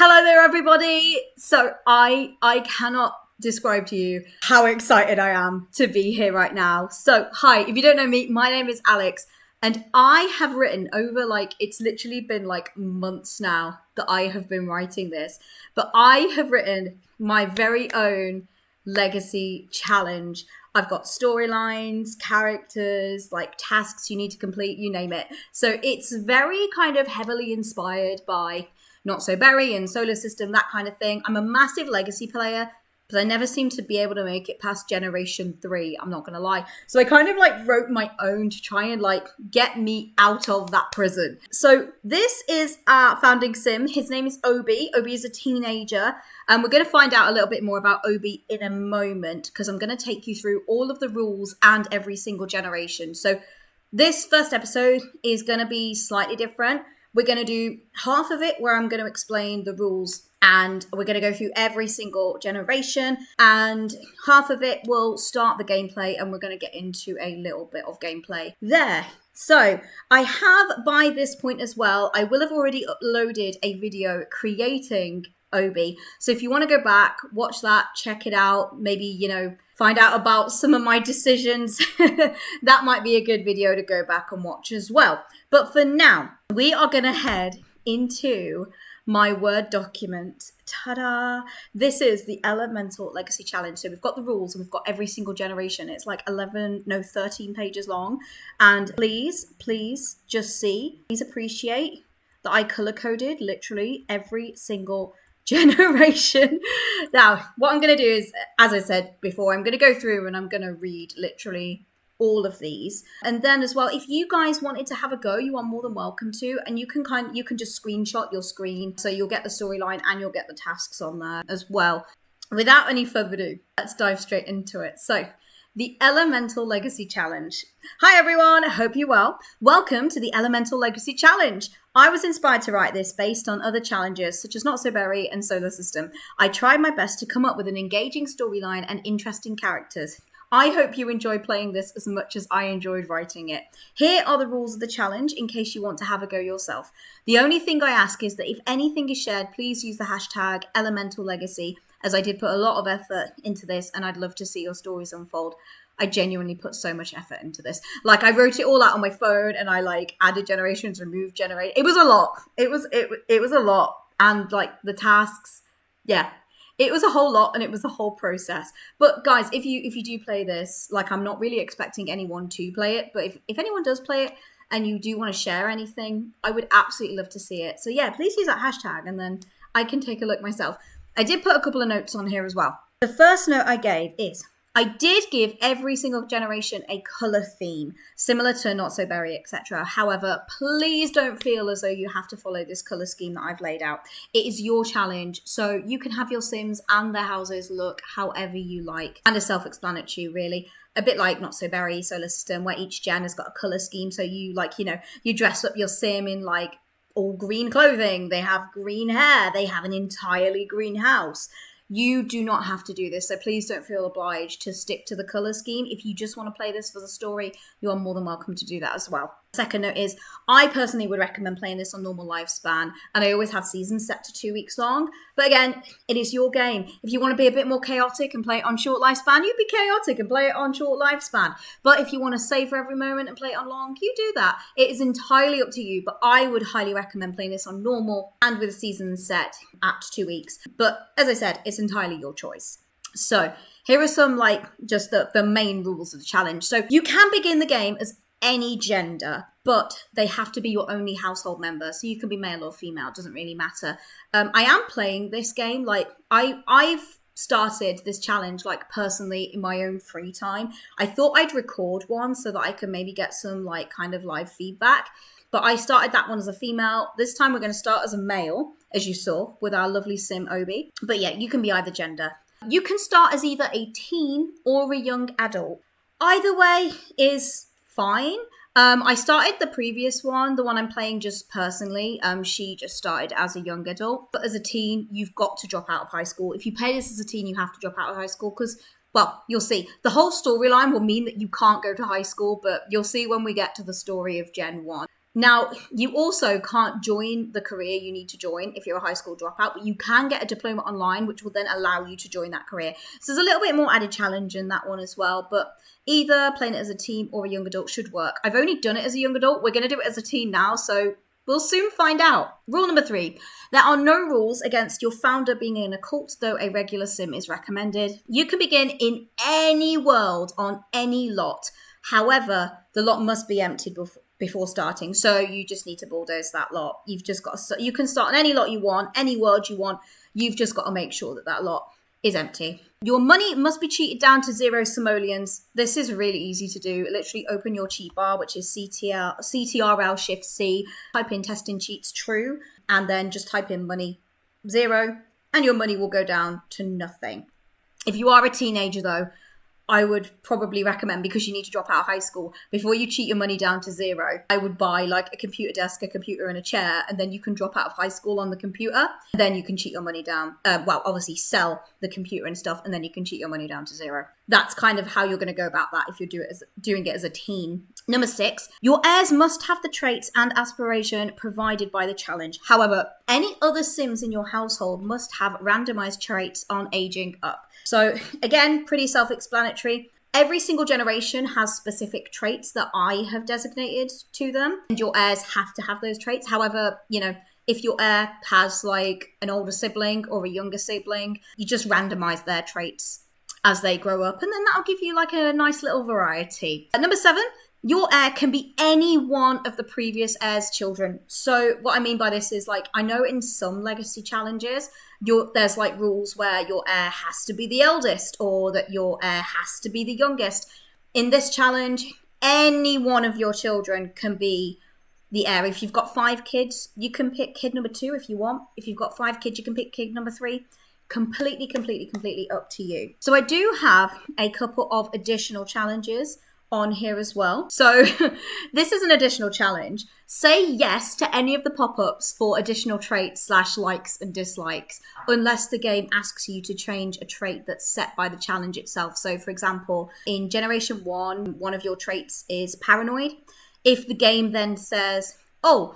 Hello there, everybody. So I cannot describe to you how excited I am to be here right now. So hi, if you don't know me, my name is Alex, and I have written over it's literally been months now that I have been writing this, but I have written my very own legacy challenge. I've got storylines, characters, tasks you need to complete, you name it. So it's very kind of heavily inspired by Not So Berry and Solar System, that kind of thing. I'm a massive legacy player, but I never seem to be able to make it past generation 3. I'm not going to lie. So I kind of wrote my own to try and get me out of that prison. So this is our founding sim. His name is Obi. Obi is a teenager. And we're going to find out a little bit more about Obi in a moment, because I'm going to take you through all of the rules and every single generation. So this first episode is going to be slightly different. We're going to do half of it where I'm going to explain the rules and we're going to go through every single generation, and half of it will start the gameplay and we're going to get into a little bit of gameplay there. So I have, by this point as well, I will have already uploaded a video creating Obi. So if you want to go back, watch that, check it out, maybe, find out about some of my decisions, that might be a good video to go back and watch as well. But for now, we are going to head into my Word document. Ta-da! This is the Elemental Legacy Challenge. So we've got the rules and we've got every single generation. It's 13 pages long. And please just please appreciate that I color-coded literally every single generation. Now, what I'm going to do is, as I said before, I'm going to go through and I'm going to read literally all of these. And then as well, if you guys wanted to have a go, you are more than welcome to, and you can just screenshot your screen, so you'll get the storyline and you'll get the tasks on there as well. Without any further ado, let's dive straight into it. So the Elemental Legacy Challenge. Hi everyone, I hope you're well. Welcome to the Elemental Legacy Challenge. I was inspired to write this based on other challenges such as Not So Berry and Solar System. I tried my best to come up with an engaging storyline and interesting characters. I hope you enjoy playing this as much as I enjoyed writing it. Here are the rules of the challenge in case you want to have a go yourself. The only thing I ask is that if anything is shared, please use the hashtag Elemental Legacy, as I did put a lot of effort into this and I'd love to see your stories unfold. I genuinely put so much effort into this. I wrote it all out on my phone and I added generations, removed generate. It was a lot. It was a lot. And the tasks, yeah. It was a whole lot and it was a whole process. But guys, if you do play this, I'm not really expecting anyone to play it, but if anyone does play it and you do want to share anything, I would absolutely love to see it. So yeah, please use that hashtag and then I can take a look myself. I did put a couple of notes on here as well. The first note I gave is, I did give every single generation a colour theme, similar to Not So Berry, etc. However, please don't feel as though you have to follow this colour scheme that I've laid out. It is your challenge, so you can have your Sims and their houses look however you like. And it's self-explanatory, really. A bit like Not So Berry, Solar System, where each gen has got a colour scheme. So you, you dress up your Sim in, all green clothing. They have green hair. They have an entirely green house. You do not have to do this, so please don't feel obliged to stick to the colour scheme. If you just want to play this for the story, you are more than welcome to do that as well. Second note is, I personally would recommend playing this on normal lifespan, and I always have seasons set to 2 weeks long. But again, it is your game. If you want to be a bit more chaotic and play it on short lifespan, you be chaotic and play it on short lifespan. But if you want to savor every moment and play it on long, you do that. It is entirely up to you, but I would highly recommend playing this on normal and with a season set at 2 weeks. But as I said, it's entirely your choice. So here are some just the main rules of the challenge. So you can begin the game as any gender, but they have to be your only household member. So you can be male or female, it doesn't really matter. I am playing this game, I've started this challenge personally in my own free time. I thought I'd record one so that I could maybe get some kind of live feedback. But I started that one as a female. This time we're going to start as a male, as you saw, with our lovely Sim Obi. But yeah, you can be either gender. You can start as either a teen or a young adult. Either way is fine. I started the previous one, the one I'm playing just personally. She just started as a young adult. But as a teen, you've got to drop out of high school. If you play this as a teen, you have to drop out of high school because, well, you'll see. The whole storyline will mean that you can't go to high school, but you'll see when we get to the story of Gen 1. Now, you also can't join the career you need to join if you're a high school dropout, but you can get a diploma online, which will then allow you to join that career. So there's a little bit more added challenge in that one as well, but either playing it as a team or a young adult should work. I've only done it as a young adult. We're going to do it as a team now, so we'll soon find out. Rule number 3, there are no rules against your founder being in a cult, though a regular sim is recommended. You can begin in any world on any lot. However, the lot must be emptied before starting. So you just need to bulldoze that lot. You've just got to, you can start on any lot you want, any world you want. You've just got to make sure that that lot is empty. Your money must be cheated down to 0 simoleons. This is really easy to do. Literally open your cheat bar, which is CTRL Shift C, type in testing cheats true, and then just type in money 0, and your money will go down to nothing. If you are a teenager though, I would probably recommend, because you need to drop out of high school, before you cheat your money down to 0, I would buy like a computer desk, a computer and a chair, and then you can drop out of high school on the computer. Then you can cheat your money down. Obviously sell the computer and stuff, and then you can cheat your money down to 0. That's kind of how you're going to go about that if you're doing it as a teen. Number 6, your heirs must have the traits and aspiration provided by the challenge. However, any other Sims in your household must have randomized traits on aging up. So again, pretty self-explanatory. Every single generation has specific traits that I have designated to them, and your heirs have to have those traits. However, if your heir has like an older sibling or a younger sibling, you just randomize their traits as they grow up, and then that'll give you like a nice little variety. Number 7, your heir can be any one of the previous heir's children. So what I mean by this is, like, I know in some legacy challenges, there's like rules where your heir has to be the eldest or that your heir has to be the youngest. In this challenge, any one of your children can be the heir. If you've got 5 kids, you can pick kid number 2 if you want. If you've got 5 kids, you can pick kid number 3. Completely up to you. So I do have a couple of additional challenges on here as well. So this is an additional challenge. Say yes to any of the pop-ups for additional traits / likes and dislikes, unless the game asks you to change a trait that's set by the challenge itself. So for example, in Generation 1, one of your traits is paranoid. If the game then says, your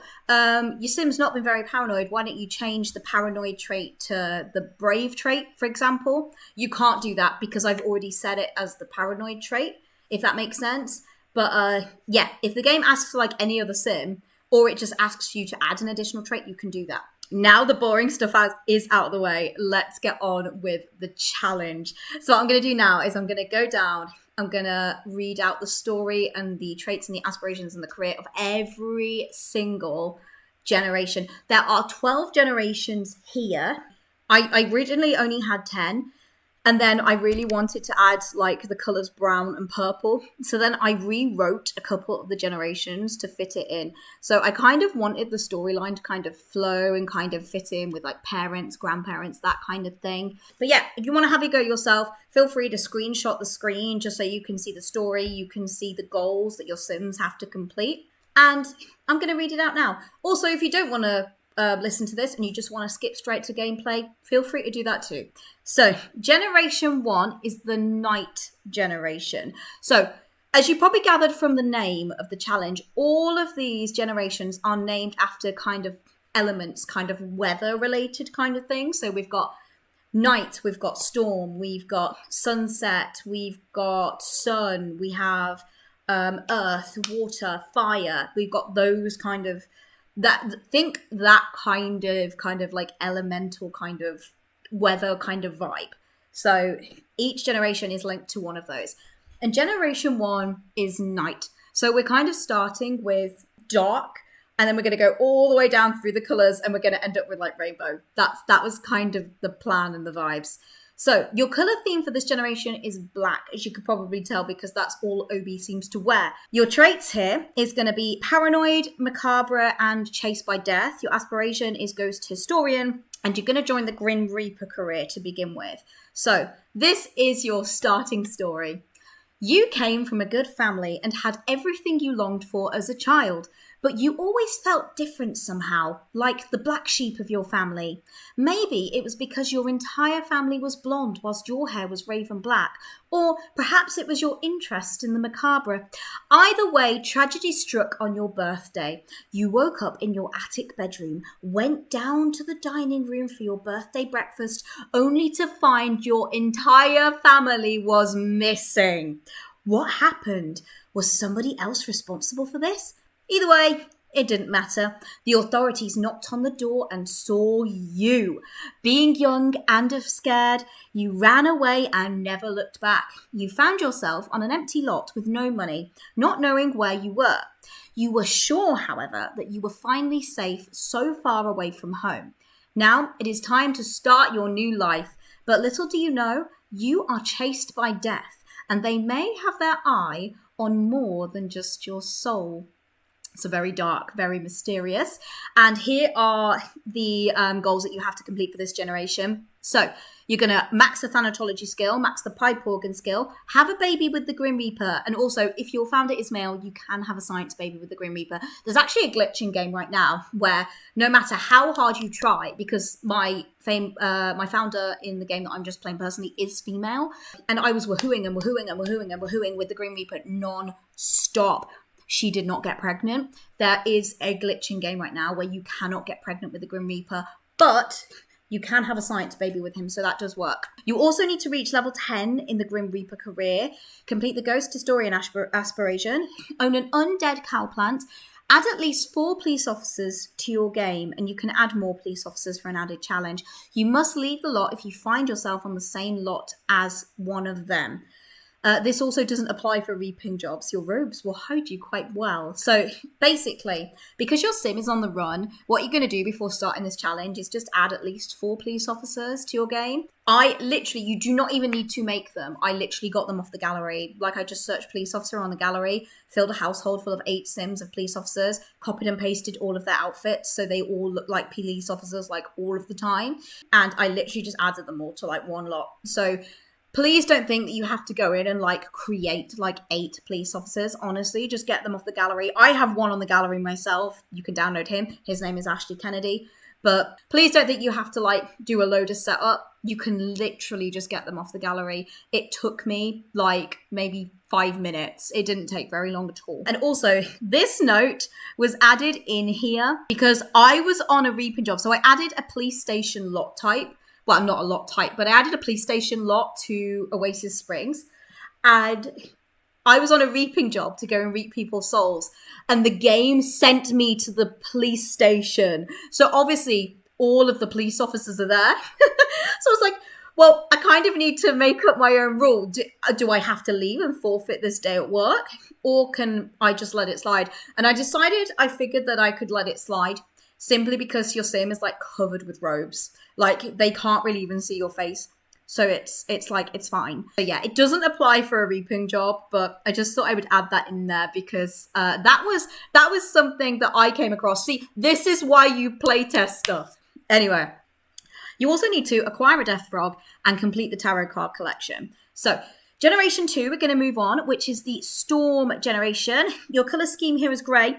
sim's not been very paranoid, why don't you change the paranoid trait to the brave trait, for example? You can't do that because I've already set it as the paranoid trait, if that makes sense. But if the game asks for like any other sim, or it just asks you to add an additional trait, you can do that. Now the boring stuff is out of the way. Let's get on with the challenge. So what I'm going to do now is I'm going to go down. I'm going to read out the story and the traits and the aspirations and the career of every single generation. There are 12 generations here. I originally only had 10. And then I really wanted to add like the colors brown and purple. So then I rewrote a couple of the generations to fit it in. So I kind of wanted the storyline to kind of flow and kind of fit in with like parents, grandparents, that kind of thing. But yeah, if you want to have a go yourself, feel free to screenshot the screen just so you can see the story. You can see the goals that your Sims have to complete. And I'm going to read it out now. Also, if you don't want to listen to this and you just want to skip straight to gameplay, feel free to do that too. So Generation 1 is the night generation. So as you probably gathered from the name of the challenge, all of these generations are named after kind of elements, kind of weather related kind of things. So we've got night, we've got storm, we've got sunset, we've got sun, we have earth, water, fire. We've got those kind of that kind of like elemental kind of weather kind of vibe. So each generation is linked to one of those. And Generation 1 is night. So we're kind of starting with dark, and then we're going to go all the way down through the colors, and we're going to end up with like rainbow. That was kind of the plan and the vibes. So your color theme for this generation is black, as you could probably tell, because that's all Obi seems to wear. Your traits here is going to be paranoid, macabre, and chased by death. Your aspiration is ghost historian, and you're going to join the Grim Reaper career to begin with. So this is your starting story. You came from a good family and had everything you longed for as a child. But you always felt different somehow, like the black sheep of your family. Maybe it was because your entire family was blonde whilst your hair was raven black, or perhaps it was your interest in the macabre. Either way, tragedy struck on your birthday. You woke up in your attic bedroom, went down to the dining room for your birthday breakfast, only to find your entire family was missing. What happened? Was somebody else responsible for this? Either way, it didn't matter. The authorities knocked on the door and saw you. Being young and scared, you ran away and never looked back. You found yourself on an empty lot with no money, not knowing where you were. You were sure, however, that you were finally safe so far away from home. Now it is time to start your new life. But little do you know, you are chased by death, and they may have their eye on more than just your soul. So very dark, very mysterious. And here are the goals that you have to complete for this generation. So you're going to max the thanatology skill, max the pipe organ skill, have a baby with the Grim Reaper. And also, if your founder is male, you can have a science baby with the Grim Reaper. There's actually a glitch in game right now where no matter how hard you try, because my founder in the game that I'm just playing personally is female, and I was woohooing and woohooing and woohooing and woohooing with the Grim Reaper non-stop. She did not get pregnant. There is a glitch in game right now where you cannot get pregnant with the Grim Reaper, but you can have a science baby with him, so that does work. You also need to reach level 10 in the Grim Reaper career, complete the Ghost Historian aspiration, own an undead cow plant, add at least 4 police officers to your game, and you can add more police officers for an added challenge. You must leave the lot if you find yourself on the same lot as one of them. This also doesn't apply for reaping jobs. Your robes will hide you quite well. So basically, because your sim is on the run, what you're going to do before starting this challenge is just add at least 4 police officers to your game. You do not even need to make them. I literally got them off the gallery. Like, I just searched police officer on the gallery, filled a household full of 8 sims of police officers, copied and pasted all of their outfits so they all look like police officers like all of the time. And I literally just added them all to like one lot. So please don't think that you have to go in and like create like 8 police officers. Honestly, just get them off the gallery. I have one on the gallery myself. You can download him. His name is Ashley Kennedy. But please don't think you have to like do a load of setup. You can literally just get them off the gallery. It took me like maybe 5 minutes. It didn't take very long at all. And also, this note was added in here because I was on a reaping job. So I added a police station lot type. Well, not a lot type, but I added a police station lot to Oasis Springs. And I was on a reaping job to go and reap people's souls. And the game sent me to the police station. So obviously, all of the police officers are there. So I was like, well, I kind of need to make up my own rule. Do I have to leave and forfeit this day at work? Or can I just let it slide? And I figured that I could let it slide simply because your sim is like covered with robes. Like, they can't really even see your face. So it's like, it's fine. But yeah, it doesn't apply for a reaping job, but I just thought I would add that in there because that was something that I came across. See, this is why you playtest stuff. Anyway, you also need to acquire a death frog and complete the tarot card collection. So generation 2, we're going to move on, which is the storm generation. Your color scheme here is grey.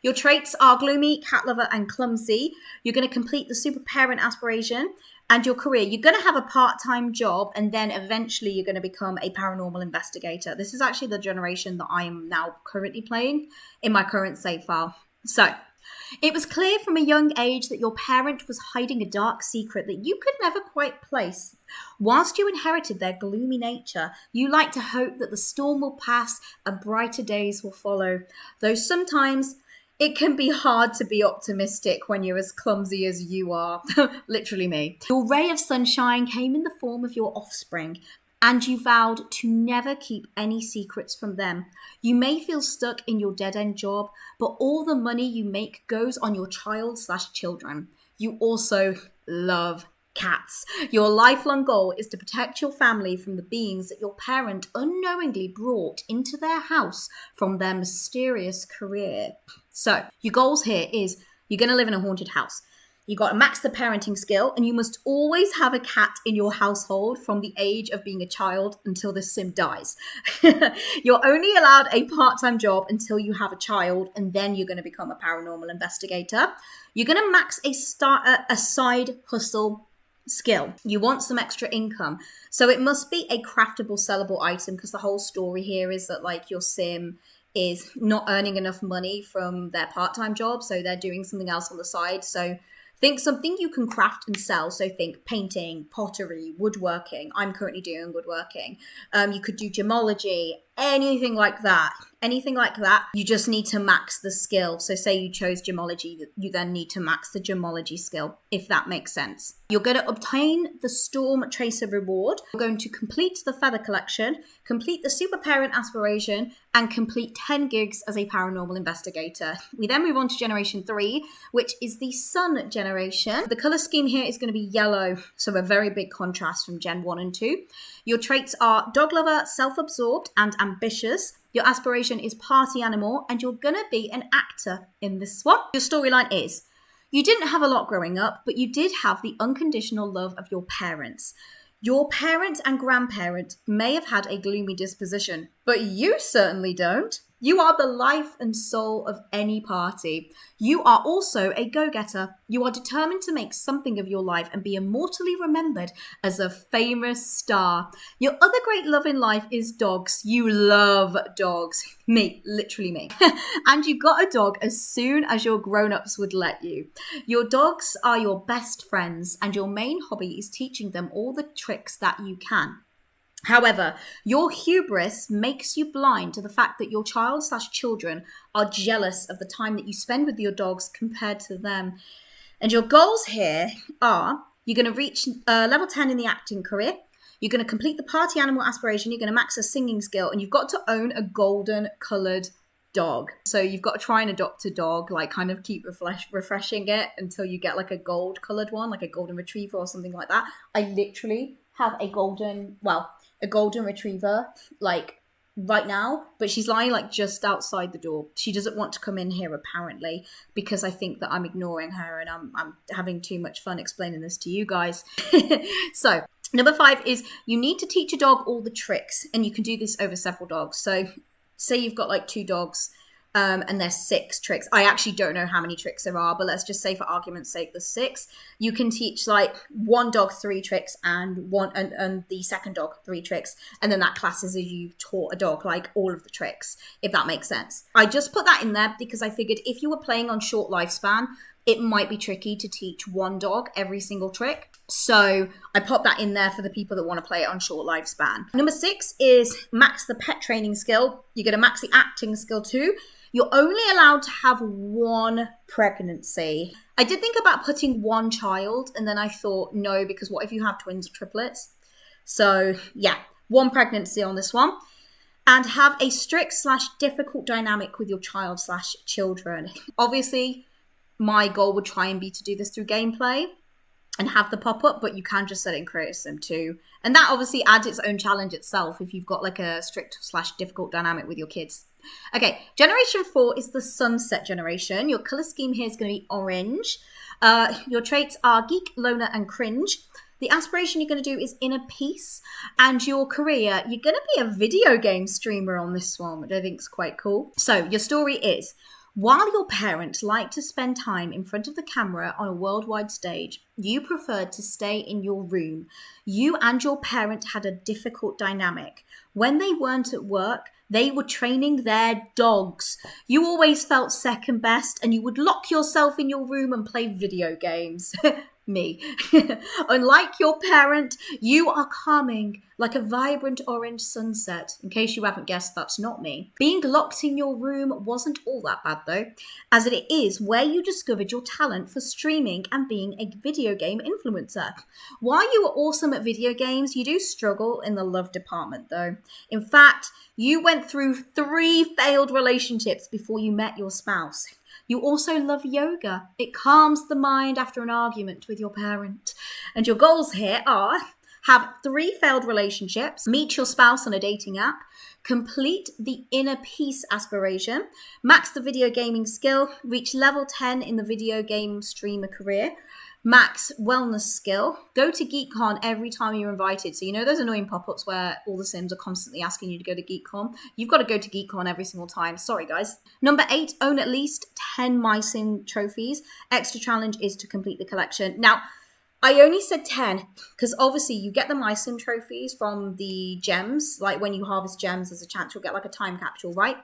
Your traits are gloomy, cat lover, and clumsy. You're going to complete the super parent aspiration. And your career, you're going to have a part-time job, and then eventually you're going to become a paranormal investigator. This is actually the generation that I am now currently playing in my current save file. So, it was clear from a young age that your parent was hiding a dark secret that you could never quite place. Whilst you inherited their gloomy nature, you like to hope that the storm will pass and brighter days will follow. Though sometimes it can be hard to be optimistic when you're as clumsy as you are. Literally me. Your ray of sunshine came in the form of your offspring, and you vowed to never keep any secrets from them. You may feel stuck in your dead-end job, but all the money you make goes on your child/children. You also love cats. Your lifelong goal is to protect your family from the beings that your parent unknowingly brought into their house from their mysterious career. So, your goals here is you're going to live in a haunted house. You got to max the parenting skill, and you must always have a cat in your household from the age of being a child until the sim dies. You're only allowed a part-time job until you have a child, and then you're going to become a paranormal investigator. You're going to max a side hustle skill. You want some extra income. So it must be a craftable, sellable item, because the whole story here is that like your sim is not earning enough money from their part-time job, so they're doing something else on the side. So think something you can craft and sell. So think painting, pottery, woodworking. I'm currently doing woodworking. You could do gemology, anything like that. Anything like that. You just need to max the skill. So say you chose gemology, you then need to max the gemology skill, if that makes sense. You're going to obtain the Storm Tracer reward. You're going to complete the feather collection, complete the super parent aspiration, and complete 10 gigs as a paranormal investigator. We then move on to generation 3, which is the sun generation. The color scheme here is going to be yellow, so a very big contrast from gen 1 and 2. Your traits are dog lover, self-absorbed, and ambitious. Your aspiration is party animal, and you're going to be an actor in this one. Your storyline is, you didn't have a lot growing up, but you did have the unconditional love of your parents. Your parent and grandparent may have had a gloomy disposition, but you certainly don't. You are the life and soul of any party. You are also a go-getter. You are determined to make something of your life and be immortally remembered as a famous star. Your other great love in life is dogs. You love dogs. Me, literally me. And you got a dog as soon as your grown-ups would let you. Your dogs are your best friends, and your main hobby is teaching them all the tricks that you can. However, your hubris makes you blind to the fact that your child/children are jealous of the time that you spend with your dogs compared to them. And your goals here are, you're going to reach level 10 in the acting career. You're going to complete the party animal aspiration. You're going to max a singing skill, and you've got to own a golden colored dog. So you've got to try and adopt a dog, like kind of keep refreshing it until you get like a gold colored one, like a golden retriever or something like that. I literally have a golden retriever like right now, but she's lying like just outside the door. She doesn't want to come in here apparently, because I think that I'm ignoring her, and I'm having too much fun explaining this to you guys. So number 5 is, you need to teach a dog all the tricks, and you can do this over several dogs. So say you've got like 2 dogs, and there's 6 tricks. I actually don't know how many tricks there are, but let's just say for argument's sake there's 6. You can teach like one dog 3 tricks and the second dog 3 tricks, and then that classes as you taught a dog like all of the tricks, if that makes sense. I just put that in there because I figured if you were playing on short lifespan, it might be tricky to teach one dog every single trick. So I popped that in there for the people that want to play it on short lifespan. Number 6 is max the pet training skill. You're going to max the acting skill too. You're only allowed to have 1 pregnancy. I did think about putting 1 child, and then I thought, no, because what if you have twins or triplets? So yeah, 1 pregnancy on this one. And have a strict/difficult dynamic with your child/children. Obviously, my goal would try and be to do this through gameplay and have the pop-up, but you can just set it in Creator Sim too. And that obviously adds its own challenge itself if you've got like a strict/difficult dynamic with your kids. Okay, generation 4 is the sunset generation. Your color scheme here is going to be orange. Your traits are geek, loner, and cringe. The aspiration you're going to do is inner peace. And your career, you're going to be a video game streamer on this one, which I think is quite cool. So your story is, while your parents like to spend time in front of the camera on a worldwide stage, you preferred to stay in your room. You and your parent had a difficult dynamic. When they weren't at work, they were training their dogs. You always felt second best, and you would lock yourself in your room and play video games. Me. Unlike your parent, you are calming like a vibrant orange sunset. In case you haven't guessed, that's not me. Being locked in your room wasn't all that bad though, as it is where you discovered your talent for streaming and being a video game influencer. While you are awesome at video games, you do struggle in the love department though. In fact, you went through 3 failed relationships before you met your spouse. You also love yoga. It calms the mind after an argument with your parent. And your goals here are, have 3 failed relationships, meet your spouse on a dating app, complete the inner peace aspiration, max the video gaming skill, reach level 10 in the video game streamer career, max wellness skill, go to GeekCon every time you're invited. So you know those annoying pop-ups where all the Sims are constantly asking you to go to GeekCon? You've got to go to GeekCon every single time. Sorry, guys. Number 8, own at least 10 My Sim trophies. Extra challenge is to complete the collection. Now, I only said 10 because obviously you get the My Sim trophies from the gems. Like when you harvest gems, there's a chance you'll get like a time capsule, right?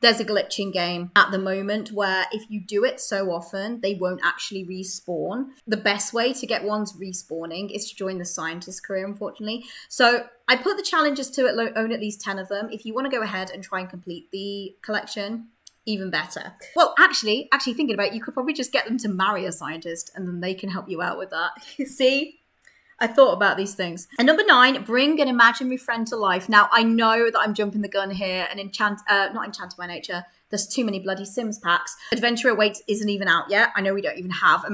There's a glitch in game at the moment where if you do it so often, they won't actually respawn. The best way to get ones respawning is to join the scientist career, unfortunately. So I put the challenges to it, own at least 10 of them. If you want to go ahead and try and complete the collection, even better. Well, actually thinking about it, you could probably just get them to marry a scientist and then they can help you out with that. See? I thought about these things. And number 9, bring an imaginary friend to life. Now, I know that I'm jumping the gun here and not Enchanted by Nature. There's too many bloody Sims packs. Adventure Awaits isn't even out yet. I know we don't even have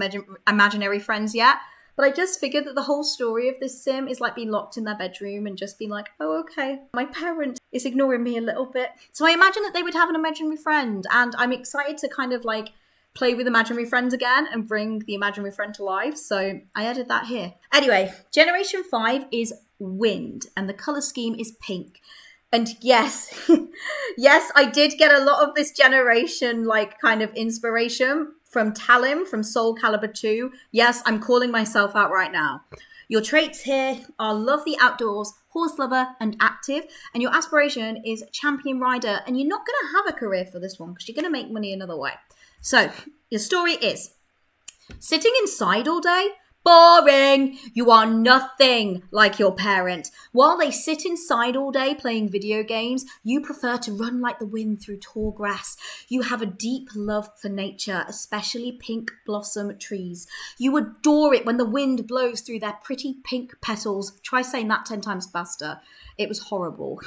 imaginary friends yet. But I just figured that the whole story of this Sim is like being locked in their bedroom and just being like, oh, okay, my parent is ignoring me a little bit. So I imagine that they would have an imaginary friend. And I'm excited to kind of like play with imaginary friends again and bring the imaginary friend to life. So I added that here. Anyway, Generation 5 is wind and the color scheme is pink. And yes, yes, I did get a lot of this generation like kind of inspiration from Talim from Soul Calibur 2. Yes, I'm calling myself out right now. Your traits here are love the outdoors, horse lover, and active. And your aspiration is champion rider. And you're not going to have a career for this one because you're going to make money another way. So, your story is sitting inside all day? Boring! You are nothing like your parent. While they sit inside all day playing video games, you prefer to run like the wind through tall grass. You have a deep love for nature, especially pink blossom trees. You adore it when the wind blows through their pretty pink petals. Try saying that 10 times faster. It was horrible.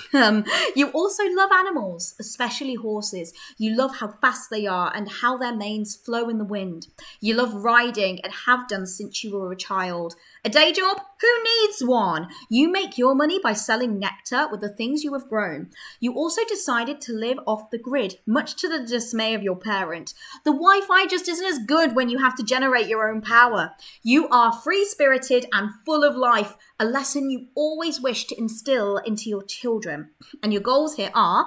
You also love animals, especially horses. You love how fast they are and how their manes flow in the wind. You love riding and have done since you were a child. A day job? Who needs one? You make your money by selling nectar with the things you have grown. You also decided to live off the grid, much to the dismay of your parent. The Wi-Fi just isn't as good when you have to generate your own power. You are free-spirited and full of life, a lesson you always wish to instill into your children. And your goals here are: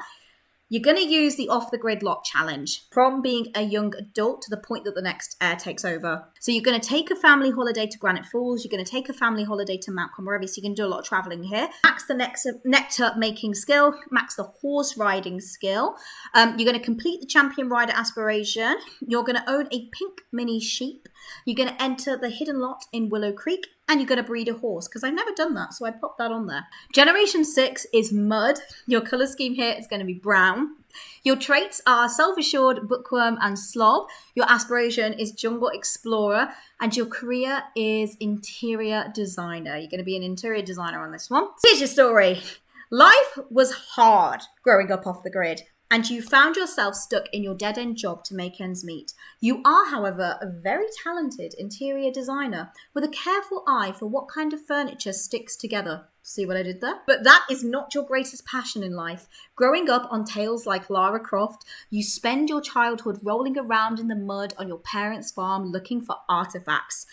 you're going to use the off-the-grid lot challenge from being a young adult to the point that the next heir takes over. So you're going to take a family holiday to Granite Falls. You're going to take a family holiday to Mount Komorebi. So you can do a lot of traveling here. Max the nectar making skill. Max the horse riding skill. You're going to complete the champion rider aspiration. You're going to own a pink mini sheep. You're going to enter the hidden lot in Willow Creek. And you're going to breed a horse, because I've never done that, so I popped that on there. Generation 6 is mud. Your colour scheme here is going to be brown. Your traits are self-assured, bookworm, and slob. Your aspiration is jungle explorer. And your career is interior designer. You're going to be an interior designer on this one. So here's your story. Life was hard growing up off the grid, and you found yourself stuck in your dead-end job to make ends meet. You are, however, a very talented interior designer with a careful eye for what kind of furniture sticks together. See what I did there? But that is not your greatest passion in life. Growing up on tales like Lara Croft, you spend your childhood rolling around in the mud on your parents' farm looking for artifacts.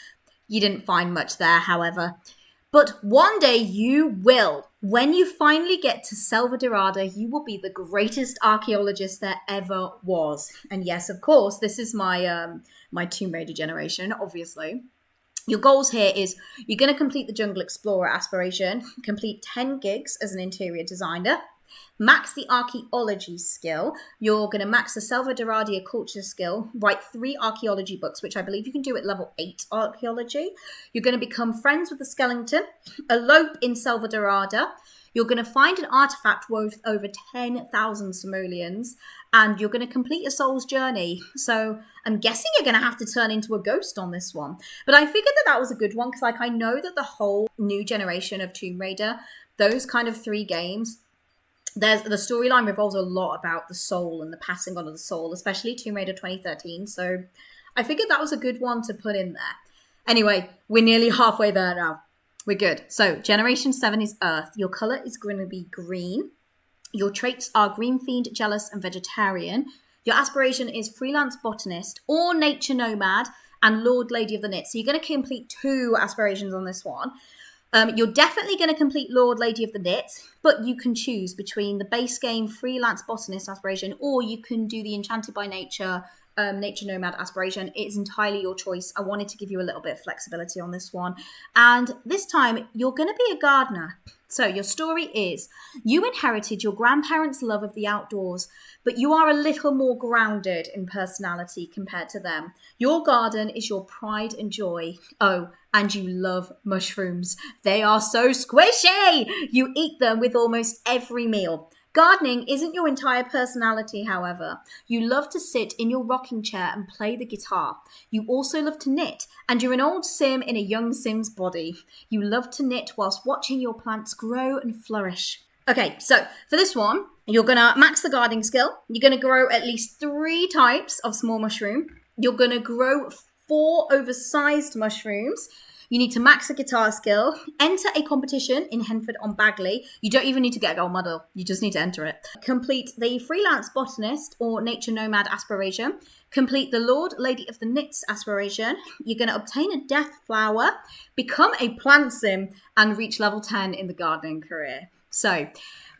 You didn't find much there, however. But one day you will. When you finally get to Selva Dorada, you will be the greatest archaeologist there ever was. And yes, of course, this is my my Tomb Raider generation, obviously. Your goals here is you're going to complete the Jungle Explorer aspiration, complete 10 gigs as an interior designer, max the archaeology skill. You're going to max the Selva Dorada culture skill, write 3 archaeology books, which I believe you can do at level 8 archaeology. You're going to become friends with the skeleton, elope in Selva Dorada. You're going to find an artifact worth over 10,000 simoleons, and you're going to complete a soul's journey. So I'm guessing you're going to have to turn into a ghost on this one. But I figured that that was a good one, because like I know that the whole new generation of Tomb Raider, those kind of 3 games, the storyline revolves a lot about the soul and the passing on of the soul, especially Tomb Raider 2013. So I figured that was a good one to put in there. Anyway, we're nearly halfway there now. We're good. So Generation 7 is Earth. Your color is going to be green. Your traits are green fiend, jealous, and vegetarian. Your aspiration is freelance botanist or nature nomad and Lord Lady of the Knit. So you're going to complete 2 aspirations on this one. You're definitely going to complete Lord Lady of the Knit, but you can choose between the base game freelance botanist aspiration, or you can do the Enchanted by Nature nature nomad aspiration. It's entirely your choice. I wanted to give you a little bit of flexibility on this one. And this time, you're going to be a gardener. So your story is, you inherited your grandparents' love of the outdoors, but you are a little more grounded in personality compared to them. Your garden is your pride and joy. Oh, and you love mushrooms. They are so squishy! You eat them with almost every meal. Gardening isn't your entire personality, however. You love to sit in your rocking chair and play the guitar. You also love to knit, and you're an old sim in a young sim's body. You love to knit whilst watching your plants grow and flourish. Okay, so for this one, you're going to max the gardening skill. You're going to grow at least 3 types of small mushroom. You're going to grow 4 oversized mushrooms. You need to max the guitar skill, enter a competition in Henford on Bagley. You don't even need to get a gold medal. You just need to enter it. Complete the freelance botanist or nature nomad aspiration. Complete the Lord Lady of the Knits aspiration. You're going to obtain a death flower, become a plant sim, and reach level 10 in the gardening career. So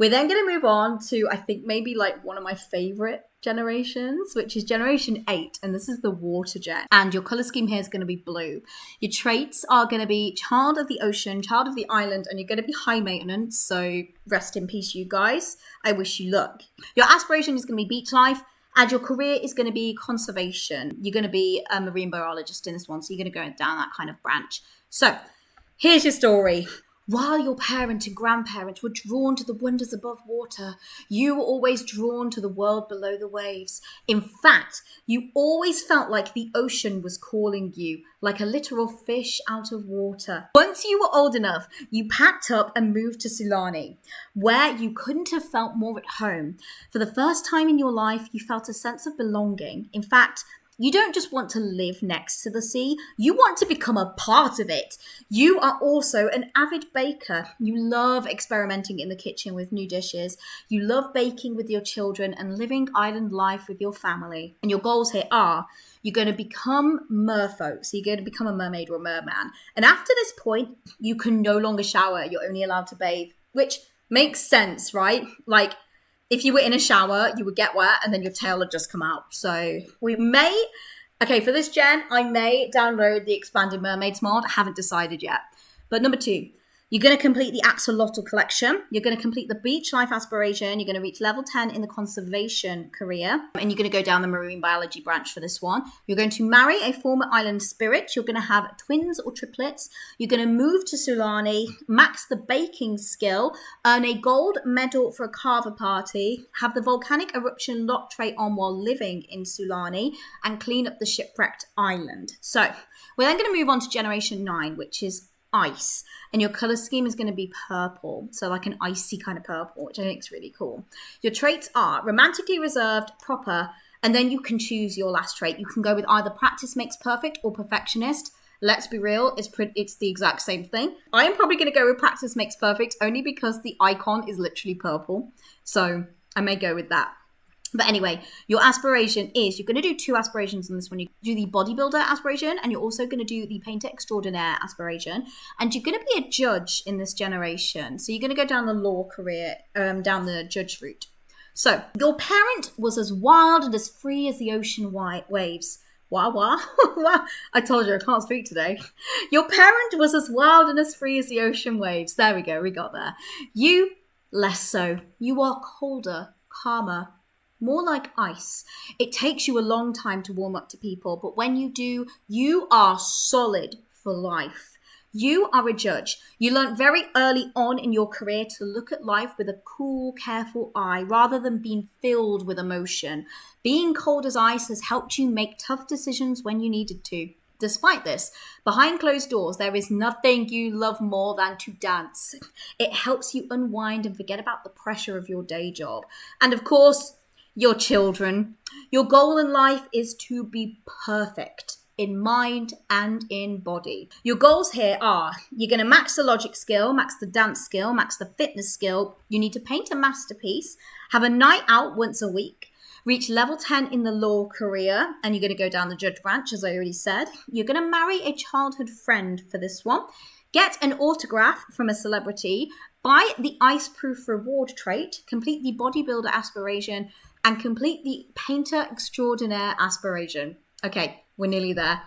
we're then going to move on to, I think, maybe like one of my favorite generations, which is Generation 8, and this is the water gen. And your color scheme here is going to be blue. Your traits are going to be child of the ocean, child of the island, and you're going to be high maintenance, so rest in peace, you guys. I wish you luck. Your aspiration is going to be beach life, and your career is going to be conservation. You're going to be a marine biologist in this one, so you're going to go down that kind of branch. So here's your story. While your parent and grandparents were drawn to the wonders above water, you were always drawn to the world below the waves. In fact, you always felt like the ocean was calling you, like a literal fish out of water. Once you were old enough, you packed up and moved to Sulani, where you couldn't have felt more at home. For the first time in your life, you felt a sense of belonging. In fact, you don't just want to live next to the sea, you want to become a part of it. You are also an avid baker. You love experimenting in the kitchen with new dishes. You love baking with your children and living island life with your family. And your goals here are, you're going to become merfolk, so you're going to become a mermaid or a merman. And after this point, you can no longer shower, you're only allowed to bathe, which makes sense, right? Like, if you were in a shower, you would get wet and then your tail would just come out. So we may, okay, for this gen, I may download the Expanded Mermaids mod. I haven't decided yet. But number 2, you're going to complete the Axolotl collection. You're going to complete the beach life aspiration. You're going to reach level 10 in the conservation career. And you're going to go down the marine biology branch for this one. You're going to marry a former island spirit. You're going to have twins or triplets. You're going to move to Sulani, max the baking skill, earn a gold medal for a carver party, have the volcanic eruption lot trait on while living in Sulani, and clean up the shipwrecked island. So we're then going to move on to Generation 9, which is ice, and your color scheme is going to be purple, so like an icy kind of purple, which I think is really cool. Your traits are romantically reserved, proper, and then you can choose your last trait. You can go with either practice makes perfect or perfectionist. Let's be real, it's the exact same thing. I am probably going to go with practice makes perfect only because the icon is literally purple, so I may go with that. But anyway, your aspiration is, you're going to do 2 aspirations in this one. You do the bodybuilder aspiration, and you're also going to do the painter extraordinaire aspiration. And you're going to be a judge in this generation. So you're going to go down the law career, down the judge route. So your parent was as wild and as free as the ocean waves. Wow. I told you I can't speak today. Your parent was as wild and as free as the ocean waves. There we go, we got there. You, less so. You are colder, calmer, more like ice. It takes you a long time to warm up to people, but when you do, you are solid for life. You are a judge. You learned very early on in your career to look at life with a cool, careful eye rather than being filled with emotion. Being cold as ice has helped you make tough decisions when you needed to. Despite this, behind closed doors, there is nothing you love more than to dance. It helps you unwind and forget about the pressure of your day job. And of course, your children. Your goal in life is to be perfect. in mind and in body. Your goals here are, you're going to max the logic skill, max the dance skill, max the fitness skill. You need to paint a masterpiece, have a night out once a week, reach level 10 in the law career, and you're going to go down the judge branch, as I already said. You're going to marry a childhood friend for this one, get an autograph from a celebrity, buy the ice-proof reward trait, complete the bodybuilder aspiration, and complete the painter extraordinaire aspiration. Okay, we're nearly there.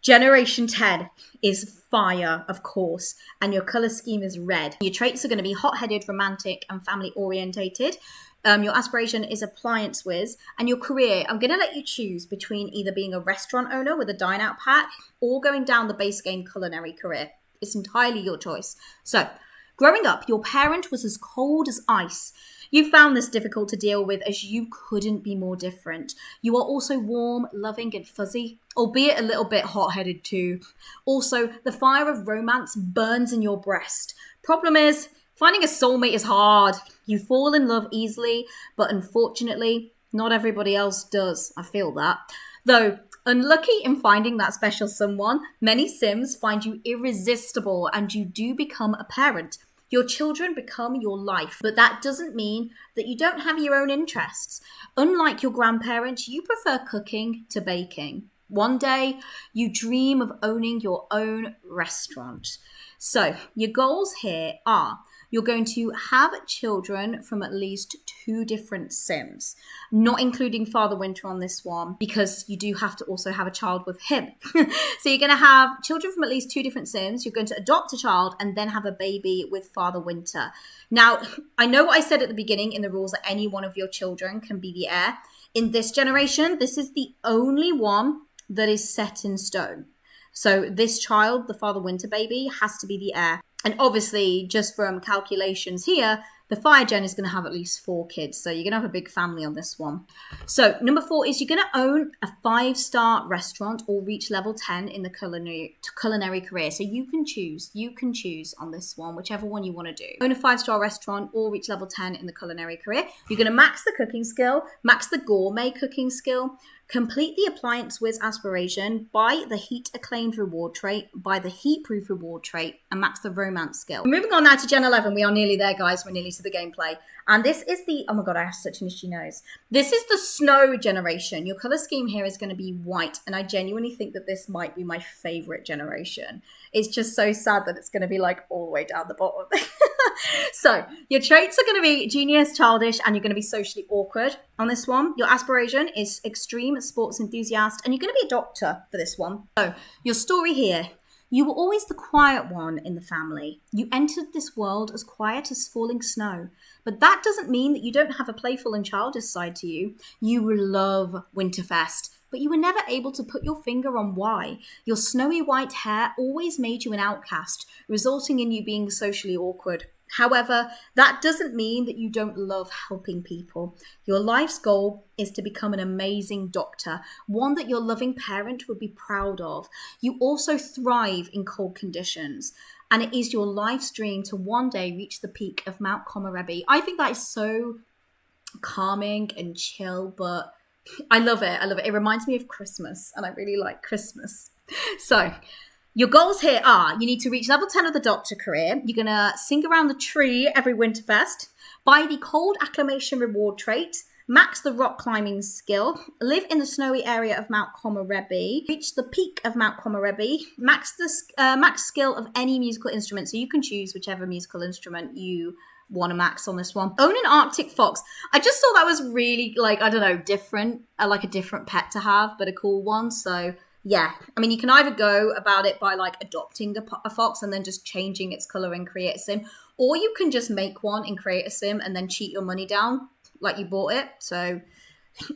Generation 10 is fire, of course, and your color scheme is red. Your traits are going to be hot-headed, romantic, and family-orientated. Your aspiration is appliance whiz, and your career, I'm going to let you choose between either being a restaurant owner with a dine-out pack or going down the base game culinary career. It's entirely your choice. So, growing up, your parent was as cold as ice. You found this difficult to deal with as you couldn't be more different. You are also warm, loving, and fuzzy, albeit a little bit hot-headed too. Also, the fire of romance burns in your breast. Problem is, finding a soulmate is hard. You fall in love easily, but unfortunately, not everybody else does. I feel that. Though, unlucky in finding that special someone, many Sims find you irresistible and you do become a parent. Your children become your life, but that doesn't mean that you don't have your own interests. Unlike your grandparents, you prefer cooking to baking. One day, you dream of owning your own restaurant. So, your goals here are, you're going to have children from at least 2 different Sims, not including Father Winter on this one, because you do have to also have a child with him. So you're going to have children from at least 2 different Sims. You're going to adopt a child and then have a baby with Father Winter. Now, I know what I said at the beginning in the rules that any one of your children can be the heir. In this generation, this is the only one that is set in stone. So this child, the Father Winter baby, has to be the heir. And obviously, just from calculations here, the Fire Gen is going to have at least 4 kids. So you're going to have a big family on this one. So number 4 is you're going to own a 5-star restaurant or reach level 10 in the culinary career. So you can choose on this one, whichever one you want to do. Own a 5-star restaurant or reach level 10 in the culinary career. You're going to max the cooking skill, max the gourmet cooking skill, complete the appliance whiz aspiration, buy the heat acclaimed reward trait, buy the heat proof reward trait, and max the romance skill. Moving on now to Gen 11. We are nearly there, guys. We're nearly to the gameplay. And this is the, oh my God, I have such an itchy nose. This is the snow generation. Your color scheme here is going to be white. And I genuinely think that this might be my favorite generation. It's just so sad that it's going to be like all the way down the bottom. So your traits are going to be genius, childish, and you're going to be socially awkward on this one. Your aspiration is extreme sports enthusiast, and you're going to be a doctor for this one. So your story here. You were always the quiet one in the family. You entered this world as quiet as falling snow. But that doesn't mean that you don't have a playful and childish side to you. You love Winterfest, but you were never able to put your finger on why. Your snowy white hair always made you an outcast, resulting in you being socially awkward. However, that doesn't mean that you don't love helping people. Your life's goal is to become an amazing doctor, one that your loving parent would be proud of. You also thrive in cold conditions, and it is your life's dream to one day reach the peak of Mount Komorebi. I think that is so calming and chill, but I love it. I love it. It reminds me of Christmas, and I really like Christmas. So, your goals here are, you need to reach level 10 of the doctor career. You're going to sing around the tree every Winterfest, buy the cold acclimation reward trait, max the rock climbing skill, live in the snowy area of Mount Komorebi, reach the peak of Mount Komorebi, max the max skill of any musical instrument. So you can choose whichever musical instrument you want to max on this one. Own an Arctic fox. I just thought that was really, like, I don't know, different, like a different pet to have, but a cool one. So yeah, I mean, you can either go about it by like adopting a fox and then just changing its color and create a sim, or you can just make one and create a sim and then cheat your money down like you bought it. So,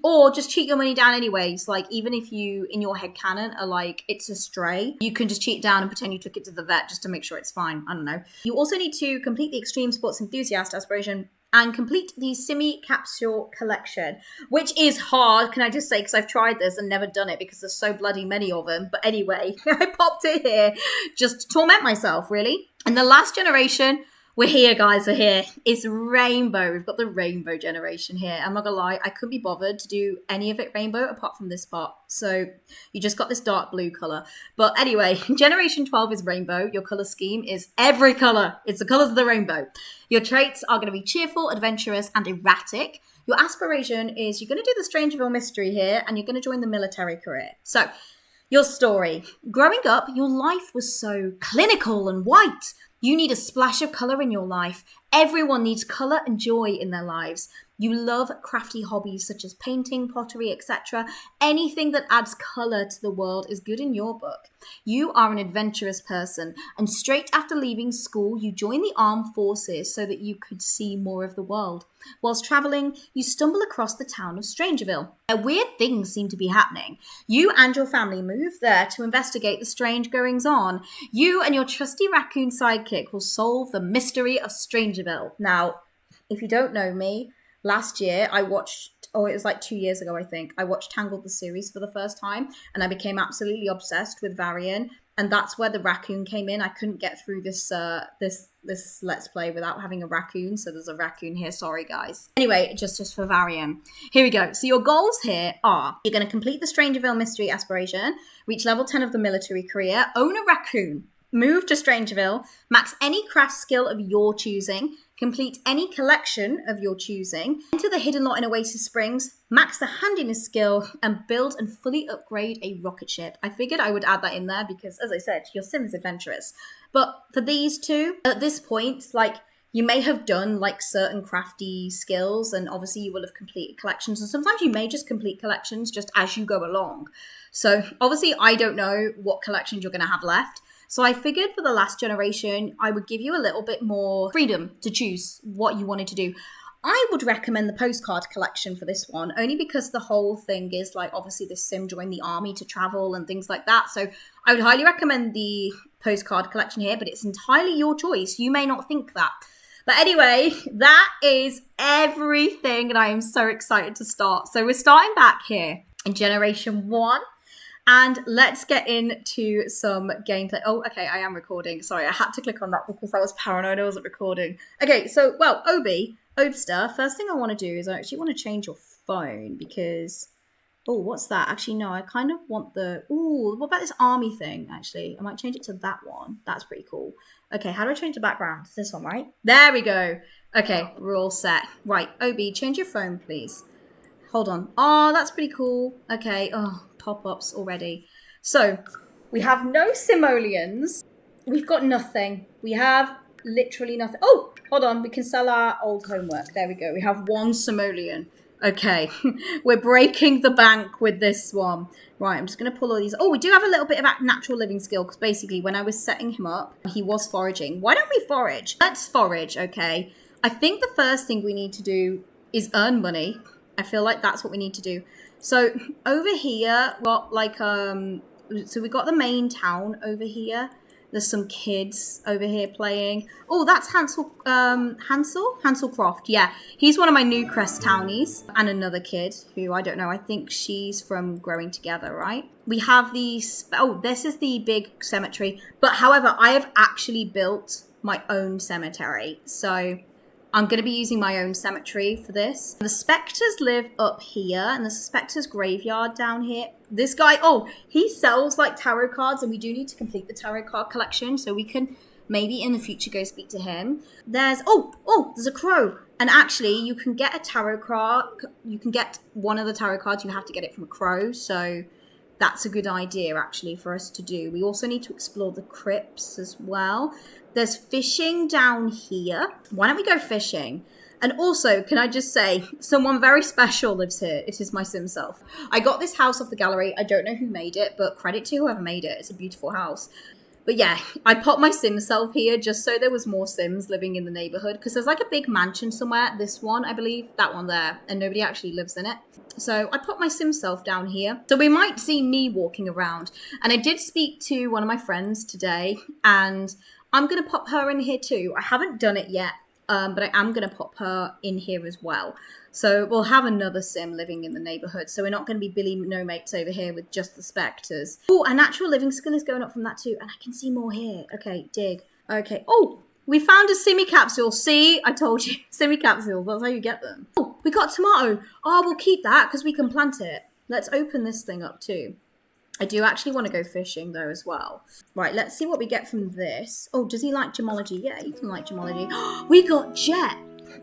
or just cheat your money down anyways. Like, even if you in your headcanon are like, it's a stray, you can just cheat down and pretend you took it to the vet just to make sure it's fine. I don't know. You also need to complete the extreme sports enthusiast aspiration and complete the Simi capsule collection, which is hard, can I just say, because I've tried this and never done it because there's so bloody many of them. But anyway, I popped it here just to torment myself, really. And the last generation, We're here, guys. We're here. It's rainbow. We've got the rainbow generation here. I'm not gonna lie, I couldn't be bothered to do any of it rainbow apart from this part. So you just got this dark blue color. But anyway, generation 12 is rainbow. Your color scheme is every color. It's the colors of the rainbow. Your traits are going to be cheerful, adventurous, and erratic. Your aspiration is you're going to do the Strangerville mystery here, and you're going to join the military career. So your story. Growing up, your life was so clinical and white. You need a splash of colour in your life. Everyone needs colour and joy in their lives. You love crafty hobbies such as painting, pottery, etc. Anything that adds colour to the world is good in your book. You are an adventurous person, and straight after leaving school, you join the armed forces so that you could see more of the world. Whilst travelling, you stumble across the town of Strangerville. Weird things seem to be happening. You and your family move there to investigate the strange goings-on. You and your trusty raccoon sidekick will solve the mystery of Strangerville. Now, if you don't know me, last year I watched, it was like 2 years ago I think, I watched Tangled the series for the first time, and I became absolutely obsessed with Varian, and that's where the raccoon came in. I couldn't get through this Let's Play without having a raccoon, so there's a raccoon here, sorry guys. Anyway, just for Varian. Here we go. So your goals here are, you're going to complete the Strangerville mystery aspiration, reach level 10 of the military career, own a raccoon, move to Strangerville, max any craft skill of your choosing, complete any collection of your choosing, enter the hidden lot in Oasis Springs, max the handiness skill, and build and fully upgrade a rocket ship. I figured I would add that in there because, as I said, your sim is adventurous. But for these two, at this point, like, you may have done like certain crafty skills, and obviously you will have completed collections, and sometimes you may just complete collections just as you go along. So obviously I don't know what collections you're going to have left. So I figured for the last generation, I would give you a little bit more freedom to choose what you wanted to do. I would recommend the postcard collection for this one, only because the whole thing is like, obviously this sim joined the army to travel and things like that. So I would highly recommend the postcard collection here, but it's entirely your choice. You may not think that. But anyway, that is everything, and I am so excited to start. So we're starting back here in Generation 1. And let's get into some gameplay. Oh, okay, I am recording. Sorry, I had to click on that because I was paranoid I wasn't recording. Okay, so, well, Obster, first thing I want to do is I actually want to change your phone because... Oh, what's that? Actually, no, I kind of want the... Ooh, what about this army thing, actually? I might change it to that one. That's pretty cool. Okay, how do I change the background? This one, right? There we go. Okay, we're all set. Right, Obi, change your phone, please. Hold on. Oh, that's pretty cool. Okay, oh... pop-ups already. So we have no simoleons. We've got nothing. We have literally nothing. Oh, hold on. We can sell our old homework. There we go. We have one simoleon. Okay. We're breaking the bank with this one. Right, I'm just going to pull all these. Oh, we do have a little bit of natural living skill because basically when I was setting him up, he was foraging. Why don't we forage? Let's forage, okay. I think the first thing we need to do is earn money. I feel like that's what we need to do. So over here, got like so we got the main town over here. There's some kids over here playing. Oh, that's Hansel Croft. Yeah, he's one of my Newcrest townies, and another kid who I don't know. I think she's from Growing Together, right? We have these. Oh, this is the big cemetery. But however, I have actually built my own cemetery, so I'm going to be using my own cemetery for this. The Spectres live up here, and there's a Spectres graveyard down here. This guy, oh, he sells like tarot cards, and we do need to complete the tarot card collection, so we can maybe in the future go speak to him. There's, there's a crow. And actually, you can get a tarot card. You can get one of the tarot cards. You have to get it from a crow, so that's a good idea, actually, for us to do. We also need to explore the crypts as well. There's fishing down here. Why don't we go fishing? And also, can I just say, someone very special lives here. It is my sim self. I got this house off the gallery. I don't know who made it, but credit to whoever made it. It's a beautiful house. But yeah, I popped my sim self here just so there was more sims living in the neighborhood, because there's like a big mansion somewhere. This one, I believe, that one there, and nobody actually lives in it. So I put my sim self down here. So we might see me walking around. And I did speak to one of my friends today, and I'm going to pop her in here too. I haven't done it yet, but I am going to pop her in here as well. So we'll have another sim living in the neighborhood. So we're not going to be Billy No Mates over here with just the Spectres. Oh, a natural living skill is going up from that too. And I can see more here. Okay, dig. Okay. Oh, We found a Simi capsule. See, I told you. Simi capsules, that's how you get them. Oh, we got a tomato. Oh, we'll keep that because we can plant it. Let's open this thing up too. I do actually want to go fishing though as well. Right, let's see what we get from this. Oh, does he like gemology? Yeah, he can like gemology. We got jet.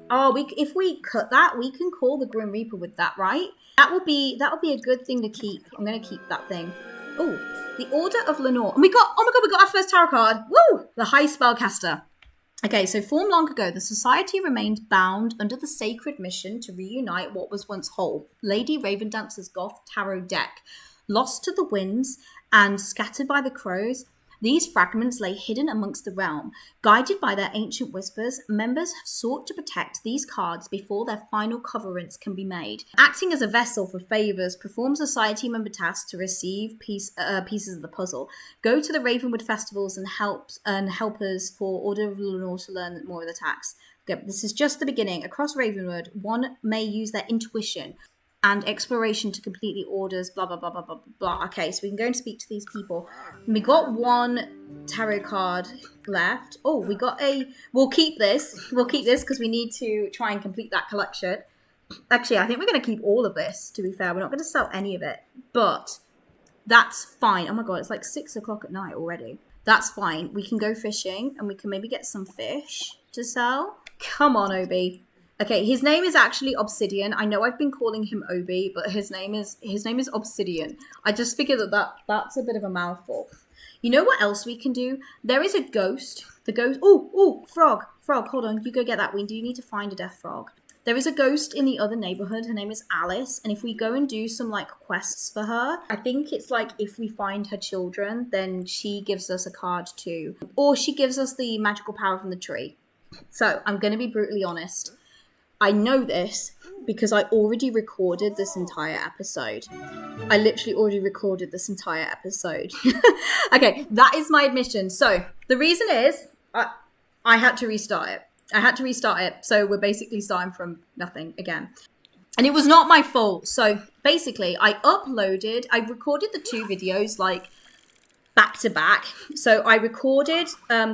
Oh, if we cut that, we can call the Grim Reaper with that, right? That would be a good thing to keep. I'm gonna keep that thing. Oh, the Order of Lenore. And we got our first tarot card. Woo! The High Spellcaster. Okay, so formed long ago, the society remained bound under the sacred mission to reunite what was once whole. Lady Ravendancer's Goth Tarot deck. Lost to the winds and scattered by the crows, these fragments lay hidden amongst the realm. Guided by their ancient whispers, members have sought to protect these cards before their final covenants can be made. Acting as a vessel for favours, perform society member tasks to receive pieces of the puzzle. Go to the Ravenwood festivals and helpers for Order of Lenore to learn more of the tasks. Okay, this is just the beginning. Across Ravenwood, one may use their intuition and exploration to complete the orders, blah, blah, blah, blah, blah, blah. Okay, so we can go and speak to these people. We got one tarot card left. Oh, we got we'll keep this. We'll keep this because we need to try and complete that collection. Actually, I think we're going to keep all of this, to be fair. We're not going to sell any of it, but that's fine. Oh my God, it's like 6 o'clock at night already. That's fine. We can go fishing and we can maybe get some fish to sell. Come on, Obi. Okay, his name is actually Obsidian. I know I've been calling him Obi, but his name is Obsidian. I just figured that's a bit of a mouthful. You know what else we can do? There is a ghost. The ghost. Oh, frog. Hold on. You go get that. We do need to find a death frog. There is a ghost in the other neighborhood. Her name is Alice. And if we go and do some like quests for her, I think it's like if we find her children, then she gives us a card too. Or she gives us the magical power from the tree. So I'm going to be brutally honest. I know this because I already recorded this entire episode. I literally already recorded this entire episode. Okay, that is my admission. So the reason is I had to restart it. So we're basically starting from nothing again. And it was not my fault. So basically I recorded the 2 videos like back to back. So I recorded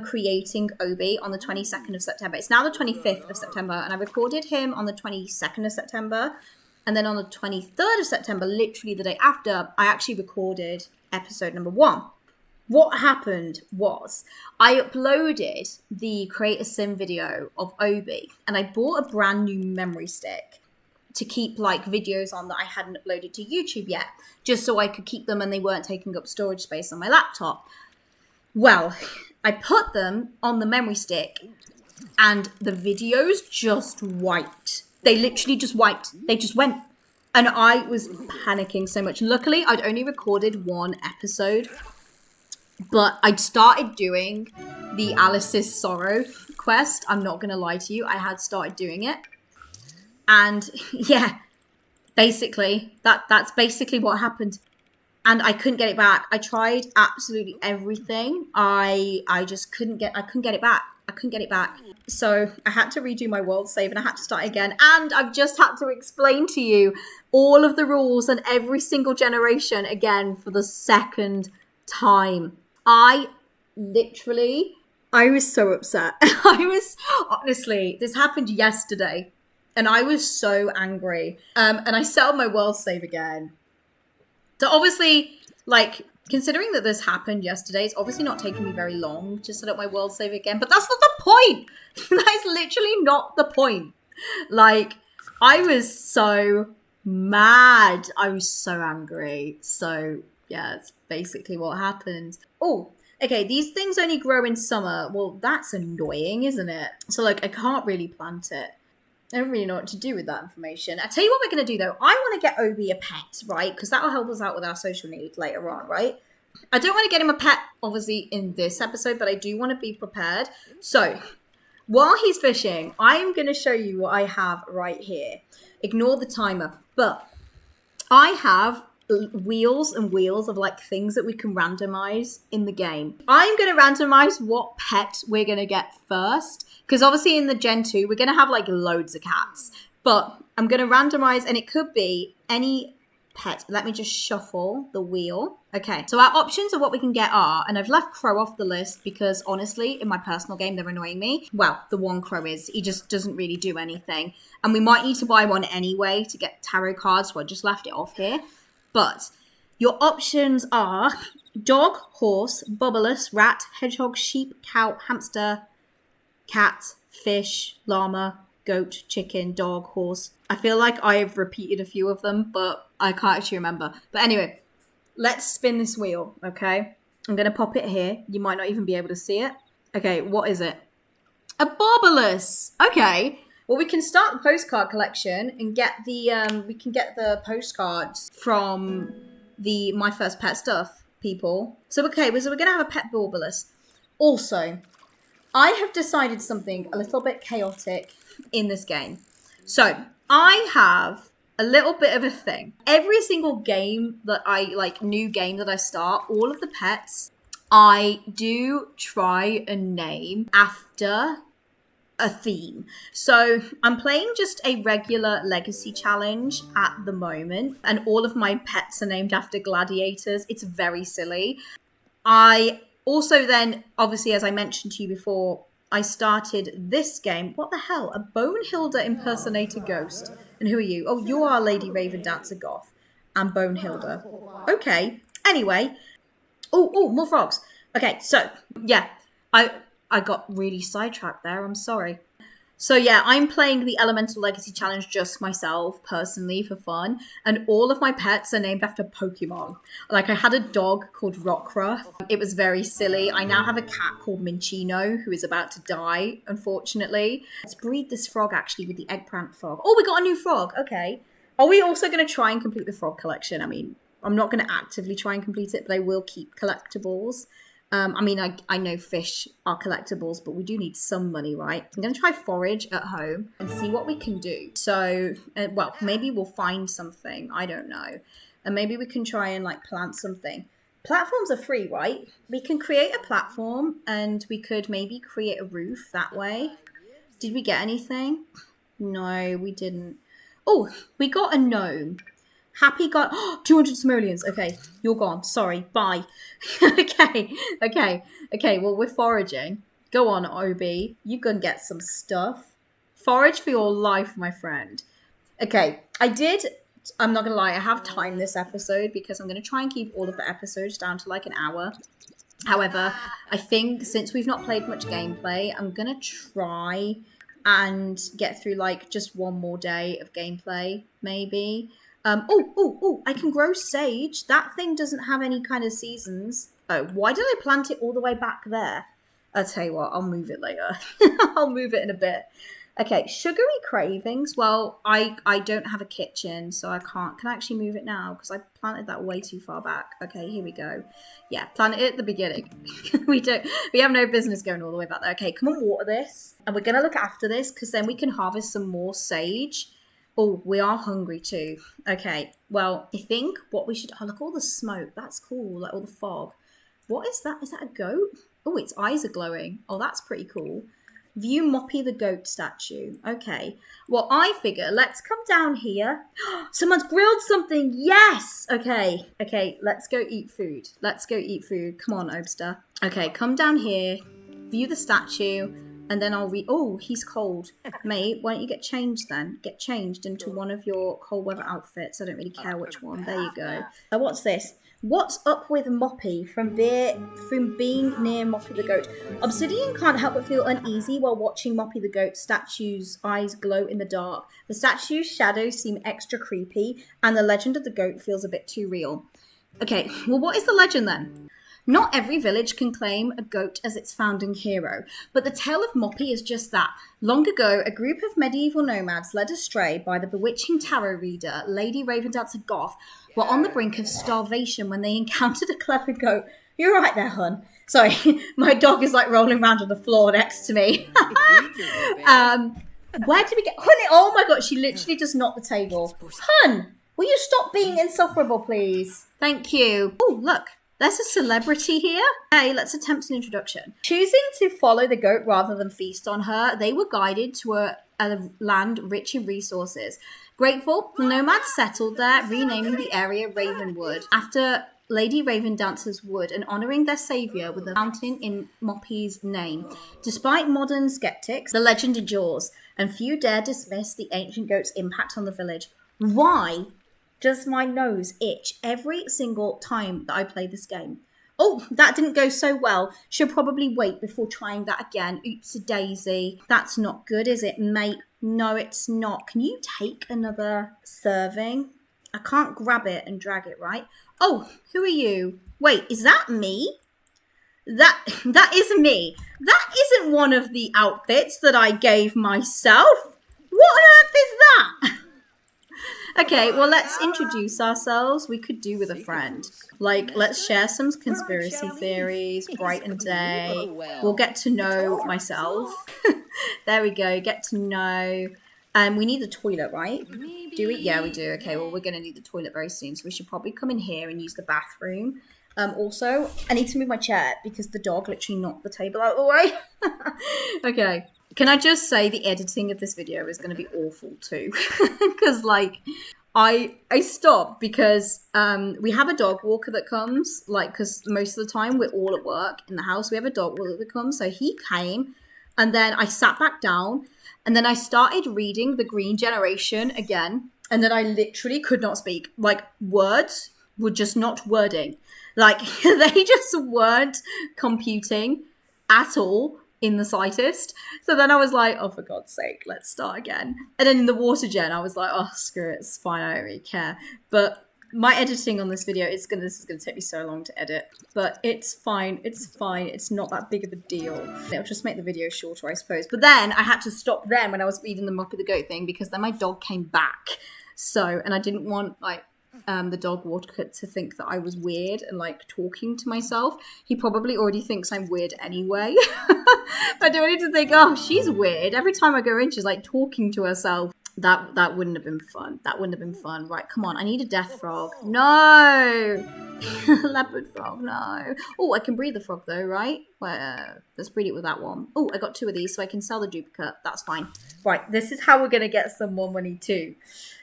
creating Obi on the 22nd of September. It's now the 25th of September, and I recorded him on the 22nd of September. And then on the 23rd of September, literally the day after, I actually recorded episode number 1. What happened was I uploaded the Create a Sim video of Obi, and I bought a brand new memory stick to keep like videos on that I hadn't uploaded to YouTube yet, just so I could keep them and they weren't taking up storage space on my laptop. Well, I put them on the memory stick and the videos just wiped. They literally just wiped. They just went. And I was panicking so much. Luckily, I'd only recorded 1 episode, but I'd started doing the Alice's Sorrow quest. I'm not going to lie to you. I had started doing it. And yeah, basically, that's basically what happened. And I couldn't get it back. I tried absolutely everything. I couldn't get it back. I couldn't get it back. So I had to redo my world save and I had to start again. And I've just had to explain to you all of the rules and every single generation again for the 2nd time. I was so upset. Honestly, this happened yesterday. And I was so angry. And I set up my world save again. So obviously, like, considering that this happened yesterday, it's obviously not taking me very long to set up my world save again. But that's not the point. That is literally not the point. Like, I was so mad. I was so angry. So, yeah, that's basically what happened. Oh, okay, these things only grow in summer. Well, that's annoying, isn't it? So, like, I can't really plant it. I don't really know what to do with that information. I tell you what we're going to do, though. I want to get Obi a pet, right? Because that will help us out with our social needs later on, right? I don't want to get him a pet, obviously, in this episode, but I do want to be prepared. So, while he's fishing, I'm going to show you what I have right here. Ignore the timer. But I have wheels and wheels of, like, things that we can randomize in the game. I'm going to randomize what pet we're going to get first. Because obviously in the Gen 2, we're going to have like loads of cats. But I'm going to randomize, and it could be any pet. Let me just shuffle the wheel. Okay, so our options of what we can get are, and I've left Crow off the list because honestly, in my personal game, they're annoying me. Well, the one Crow is. He just doesn't really do anything. And we might need to buy one anyway to get tarot cards, so I just left it off here. But your options are dog, horse, bubbleless, rat, hedgehog, sheep, cow, hamster, cat, fish, llama, goat, chicken, dog, horse. I feel like I've repeated a few of them, but I can't actually remember. But anyway, let's spin this wheel, okay? I'm going to pop it here. You might not even be able to see it. Okay, what is it? A bobulus. Okay. Well, we can start the postcard collection and get the postcards from the My First Pet Stuff people. So we're going to have a pet bobulus. Also, I have decided something a little bit chaotic in this game. So I have a little bit of a thing. Every single game that new game that I start, all of the pets, I do try and name after a theme. So I'm playing just a regular legacy challenge at the moment, and all of my pets are named after gladiators. It's very silly. I also then, obviously, as I mentioned to you before, I started this game. What the hell? A Bonehilda impersonator ghost. And who are you? Oh, you are Lady Raven Dancer Goth. And Bonehilda. Okay. Anyway. Oh, more frogs. Okay, so, yeah. I got really sidetracked there. I'm sorry. So yeah, I'm playing the Elemental Legacy Challenge just myself, personally, for fun. And all of my pets are named after Pokemon. Like, I had a dog called Rockruff. It was very silly. I now have a cat called Minchino, who is about to die, unfortunately. Let's breed this frog, actually, with the eggplant frog. Oh, we got a new frog. Okay. Are we also going to try and complete the frog collection? I mean, I'm not going to actively try and complete it, but I will keep collectibles. I know fish are collectibles, but we do need some money, right? I'm going to try forage at home and see what we can do. So, maybe we'll find something. I don't know. And maybe we can try and, plant something. Platforms are free, right? We can create a platform and we could maybe create a roof that way. Did we get anything? No, we didn't. Oh, we got a gnome. Happy got 200 simoleons. Okay, you're gone. Sorry. Bye. Okay. Well, we're foraging. Go on, OB. You can get some stuff. Forage for your life, my friend. Okay, I'm not going to lie. I have timed this episode because I'm going to try and keep all of the episodes down to an hour. However, I think since we've not played much gameplay, I'm going to try and get through just one more day of gameplay, maybe. I can grow sage. That thing doesn't have any kind of seasons. Oh, why did I plant it all the way back there? I'll tell you what, I'll move it later. I'll move it in a bit. Okay, sugary cravings. Well, I don't have a kitchen, so I can't. Can I actually move it now? Because I planted that way too far back. Okay, here we go. Yeah, plant it at the beginning. We have no business going all the way back there. Okay, come on, water this. And we're going to look after this because then we can harvest some more sage. Oh, we are hungry too. Okay, well, I think what we should... Oh, look, all the smoke. That's cool, all the fog. What is that? Is that a goat? Oh, its eyes are glowing. Oh, that's pretty cool. View Moppy the goat statue. Okay. Well, I figure let's come down here. Someone's grilled something. Yes! Okay, let's go eat food. Come on, Obster. Okay, come down here. View the statue. And then I'll read... Oh, he's cold. Mate, why don't you get changed then? Get changed into one of your cold weather outfits. I don't really care which one. There you go. What's this? What's up with Moppy from being near Moppy the goat? Obsidian can't help but feel uneasy while watching Moppy the goat statue's eyes glow in the dark. The statue's shadows seem extra creepy, and the legend of the goat feels a bit too real. Okay, well, what is the legend then? Not every village can claim a goat as its founding hero, but the tale of Moppy is just that. Long ago, a group of medieval nomads led astray by the bewitching tarot reader, Lady Raven Dancer Goth, were on the brink of starvation when they encountered a clever goat. You're right there, hun. Sorry, my dog is rolling around on the floor next to me. Where did we get... Honey, oh my God, she literally just knocked the table. Hun, will you stop being insufferable, please? Thank you. Oh, look. There's a celebrity here. Hey, let's attempt an introduction. Choosing to follow the goat rather than feast on her, they were guided to a a land rich in resources. Grateful, the nomads settled there, renaming the area Ravenwood after Lady Ravendancer's Wood and honouring their saviour with a fountain in Moppy's name. Despite modern skeptics, the legend endures, and few dare dismiss the ancient goat's impact on the village. Why does my nose itch every single time that I play this game? Oh, that didn't go so well. Should probably wait before trying that again. Oopsie daisy. That's not good, is it, mate? No, it's not. Can you take another serving? I can't grab it and drag it, right? Oh, who are you? Wait, is that me? That is me. That isn't one of the outfits that I gave myself. What on earth is that? Okay, well, let's introduce ourselves. We could do with a friend. Like, let's share some conspiracy theories, brighten day. We'll get to know myself. There we go, get to know. We need the toilet, right? Do we? Yeah, we do. Okay, well, we're going to need the toilet very soon, so we should probably come in here and use the bathroom. Also, I need to move my chair because the dog literally knocked the table out of the way. Okay. Can I just say the editing of this video is going to be awful too? Because like I stopped because we have a dog walker that comes, like, because most of the time we're all at work in the house. We have a dog walker that comes. So he came and then I sat back down and then I started reading The Green Generation again. And then I literally could not speak. Like, words were just not wording. Like, they just weren't computing at all in the slightest. So then I was like, oh, for God's sake, let's start again. And then in the water gen, I was like, oh, screw it, it's fine, I don't really care. But my editing on this video, this is gonna take me so long to edit, but it's fine, it's not that big of a deal. It'll just make the video shorter, I suppose. But then I had to stop then when I was reading the Muppet the Goat thing because then my dog came back. So, and I didn't want like the dog walker to think that I was weird and like talking to myself. He probably already thinks I'm weird anyway. I don't need to think, oh, she's weird. Every time I go in, she's like talking to herself. That wouldn't have been fun. That wouldn't have been fun. Right, come on. I need a death frog. No! Leopard frog, no. Oh, I can breed the frog though, right? Well, let's breed it with that one. Oh, I got 2 of these so I can sell the duplicate. That's fine. Right, this is how we're going to get some more money too.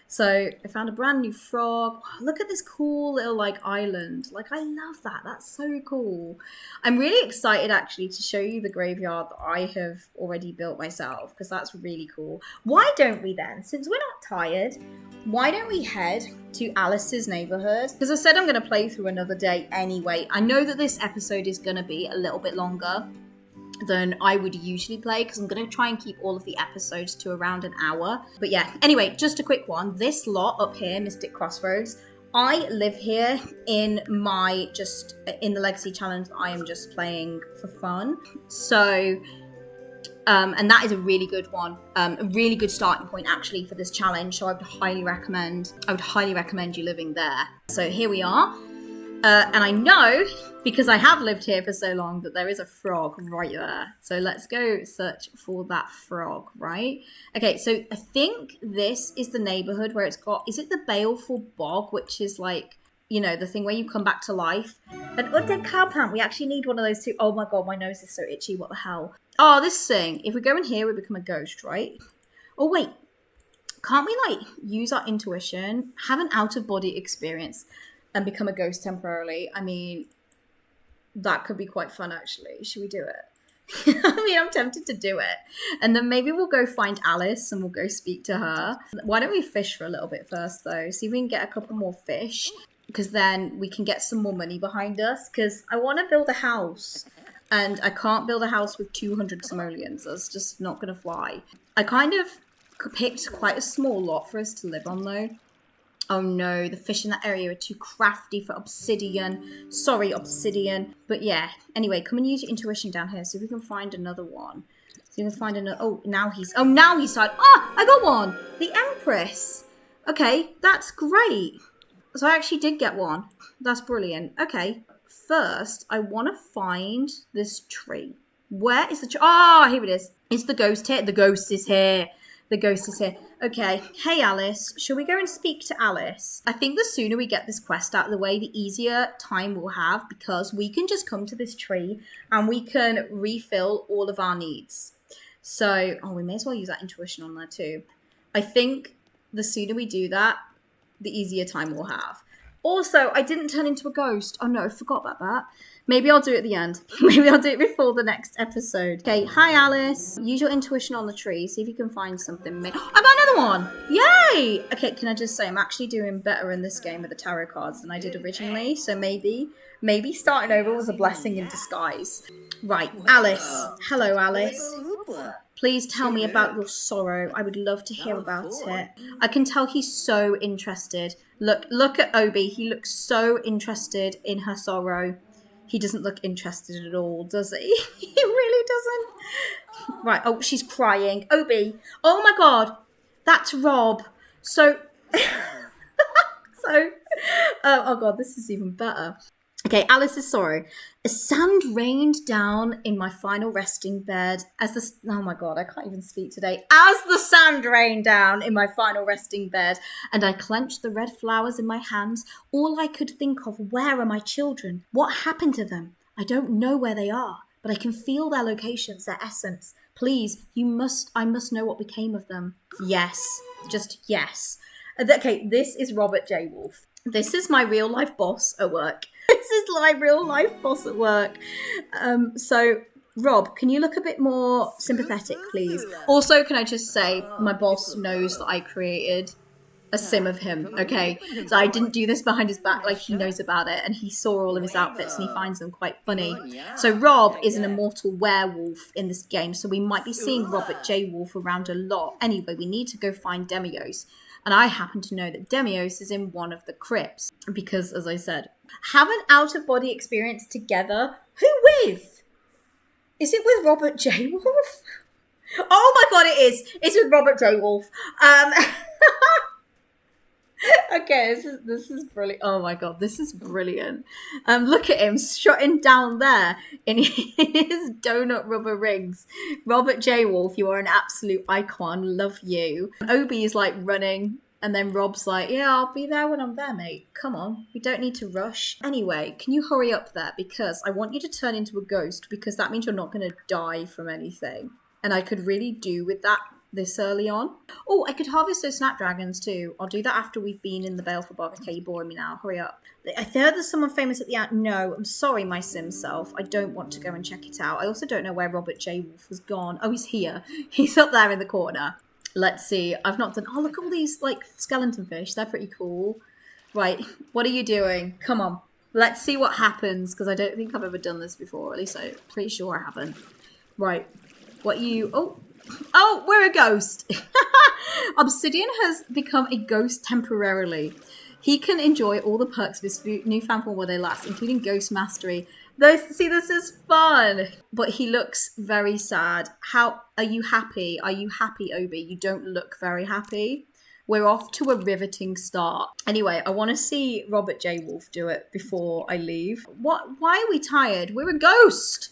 So I found a brand new frog. Wow, look at this cool little like island. Like, I love that. That's so cool. I'm really excited actually to show you the graveyard that I have already built myself because that's really cool. Why don't we then, since we're not tired, why don't we head to Alice's neighborhood? Because I said I'm going to play through another day anyway. I know that this episode is going to be a little bit longer than I would usually play because I'm going to try and keep all of the episodes to around an hour. But yeah, anyway, just a quick one. This lot up here, Mystic Crossroads, I live here in the Legacy Challenge that I am just playing for fun. So, and that is a really good one, a really good starting point actually for this challenge. So I would highly recommend you living there. So here we are. And I know, because I have lived here for so long, that there is a frog right there. So let's go search for that frog, right? Okay, so I think this is the neighborhood where it's got, is it the Baleful Bog, which is like, you know, the thing where you come back to life? An undead cow plant, we actually need one of those too. Oh my God, my nose is so itchy, what the hell? Oh, this thing, if we go in here, we become a ghost, right? Oh wait, can't we like use our intuition, have an out-of-body experience, and become a ghost temporarily? I mean, that could be quite fun, actually. Should we do it? I mean, I'm tempted to do it. And then maybe we'll go find Alice and we'll go speak to her. Why don't we fish for a little bit first, though? See if we can get a couple more fish, because then we can get some more money behind us, because I want to build a house. And I can't build a house with 200 simoleons. That's just not going to fly. I kind of picked quite a small lot for us to live on, though. Oh no, the fish in that area are too crafty for obsidian. Sorry, obsidian. But yeah, anyway, come and use your intuition down here. See if we can find another one. See if we can find another. Oh, now he's started. Oh, I got one. The Empress. Okay, that's great. So I actually did get one. That's brilliant. Okay, first, I want to find this tree. Where is the tree? Oh, here it is. Is the ghost here? The ghost is here. The ghost is here. Okay. Hey, Alice. Shall we go and speak to Alice? I think the sooner we get this quest out of the way, the easier time we'll have, because we can just come to this tree and we can refill all of our needs. So, we may as well use that intuition on there too. I think the sooner we do that, the easier time we'll have. Also, I didn't turn into a ghost. Oh no, I forgot about that. Maybe I'll do it at the end. Maybe I'll do it before the next episode. Okay, hi Alice. Use your intuition on the tree. See if you can find something. I got another one. Yay! Okay, can I just say I'm actually doing better in this game with the tarot cards than I did originally. So maybe starting over was a blessing in disguise. Right, Alice. Hello, Alice. Please tell me about your sorrow. I would love to hear about it. I can tell he's so interested. Look at Obi. He looks so interested in her sorrow. He doesn't look interested at all, does he? He really doesn't. Right. Oh, she's crying. Obi. Oh my God. That's Rob. So, oh God, this is even better. Okay, Alice's sorrow. A sand rained down in my final resting bed oh my God, I can't even speak today. As the sand rained down in my final resting bed, and I clenched the red flowers in my hands, all I could think of, where are my children? What happened to them? I don't know where they are, but I can feel their locations, their essence. Please, I must know what became of them. Yes, just yes. Okay, this is Robert J. Wolfe. This is my real life boss at work. This is my real life boss at work. So, Rob, can you look a bit more sympathetic, please? Also, can I just say, my boss knows that I created a sim of him, okay? So I didn't do this behind his back, like he knows about it, and he saw all of his outfits and he finds them quite funny. So Rob is an immortal werewolf in this game, so we might be seeing Robert J. Wolfe around a lot. Anyway, we need to go find Demios. And I happen to know that Demios is in one of the crypts because, as I said, have an out-of-body experience together. Who with? Is it with Robert J. Wolfe? Oh my God, it is. It's with Robert J. Wolfe. Okay, this is brilliant. Oh my God, this is brilliant. Look at him strutting down there in his donut rubber rings. Robert J. Wolfe, you are an absolute icon. Love you. Obi is like running, and then Rob's like, yeah, I'll be there when I'm there, mate. Come on, we don't need to rush. Anyway, can you hurry up there? Because I want you to turn into a ghost, because that means you're not going to die from anything. And I could really do with that this early on. Oh, I could harvest those snapdragons too. I'll do that after we've been in the Baleful Bog. Okay, you're boring me now. Hurry up. I heard there's someone famous at the end. No, I'm sorry, my sim self. I don't want to go and check it out. I also don't know where Robert J. Wolfe was gone. Oh, he's here. He's up there in the corner. Let's see. I've not done... Oh, look at all these, like, skeleton fish. They're pretty cool. Right. What are you doing? Come on. Let's see what happens, because I don't think I've ever done this before. At least I'm pretty sure I haven't. Right. What you... Oh, we're a ghost. Obsidian has become a ghost temporarily. He can enjoy all the perks of his newfound form while they last, including ghost mastery. This is fun. But he looks very sad. How are you happy? Are you happy, Obi? You don't look very happy. We're off to a riveting start. Anyway, I want to see Robert J. Wolfe do it before I leave. Why are we tired? We're a ghost.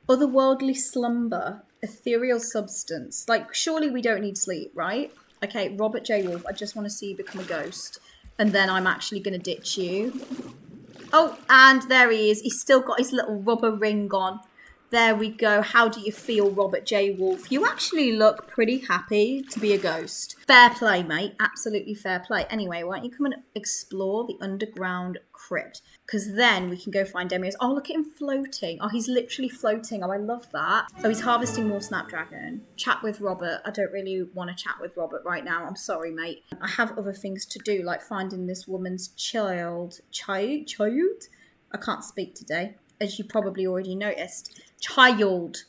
Otherworldly slumber. Ethereal substance. Like, surely we don't need sleep, right? Okay, Robert J. Wolfe, I just want to see you become a ghost. And then I'm actually going to ditch you. Oh, and there he is. He's still got his little rubber ring on. There we go. How do you feel, Robert J. Wolfe? You actually look pretty happy to be a ghost. Fair play, mate. Absolutely fair play. Anyway, why don't you come and explore the underground crypt? Because then we can go find Demios. Oh, look at him floating. Oh, he's literally floating. Oh, I love that. Oh, he's harvesting more snapdragon. Chat with Robert. I don't really want to chat with Robert right now. I'm sorry, mate. I have other things to do, like finding this woman's child? I can't speak today, as you probably already noticed. Child.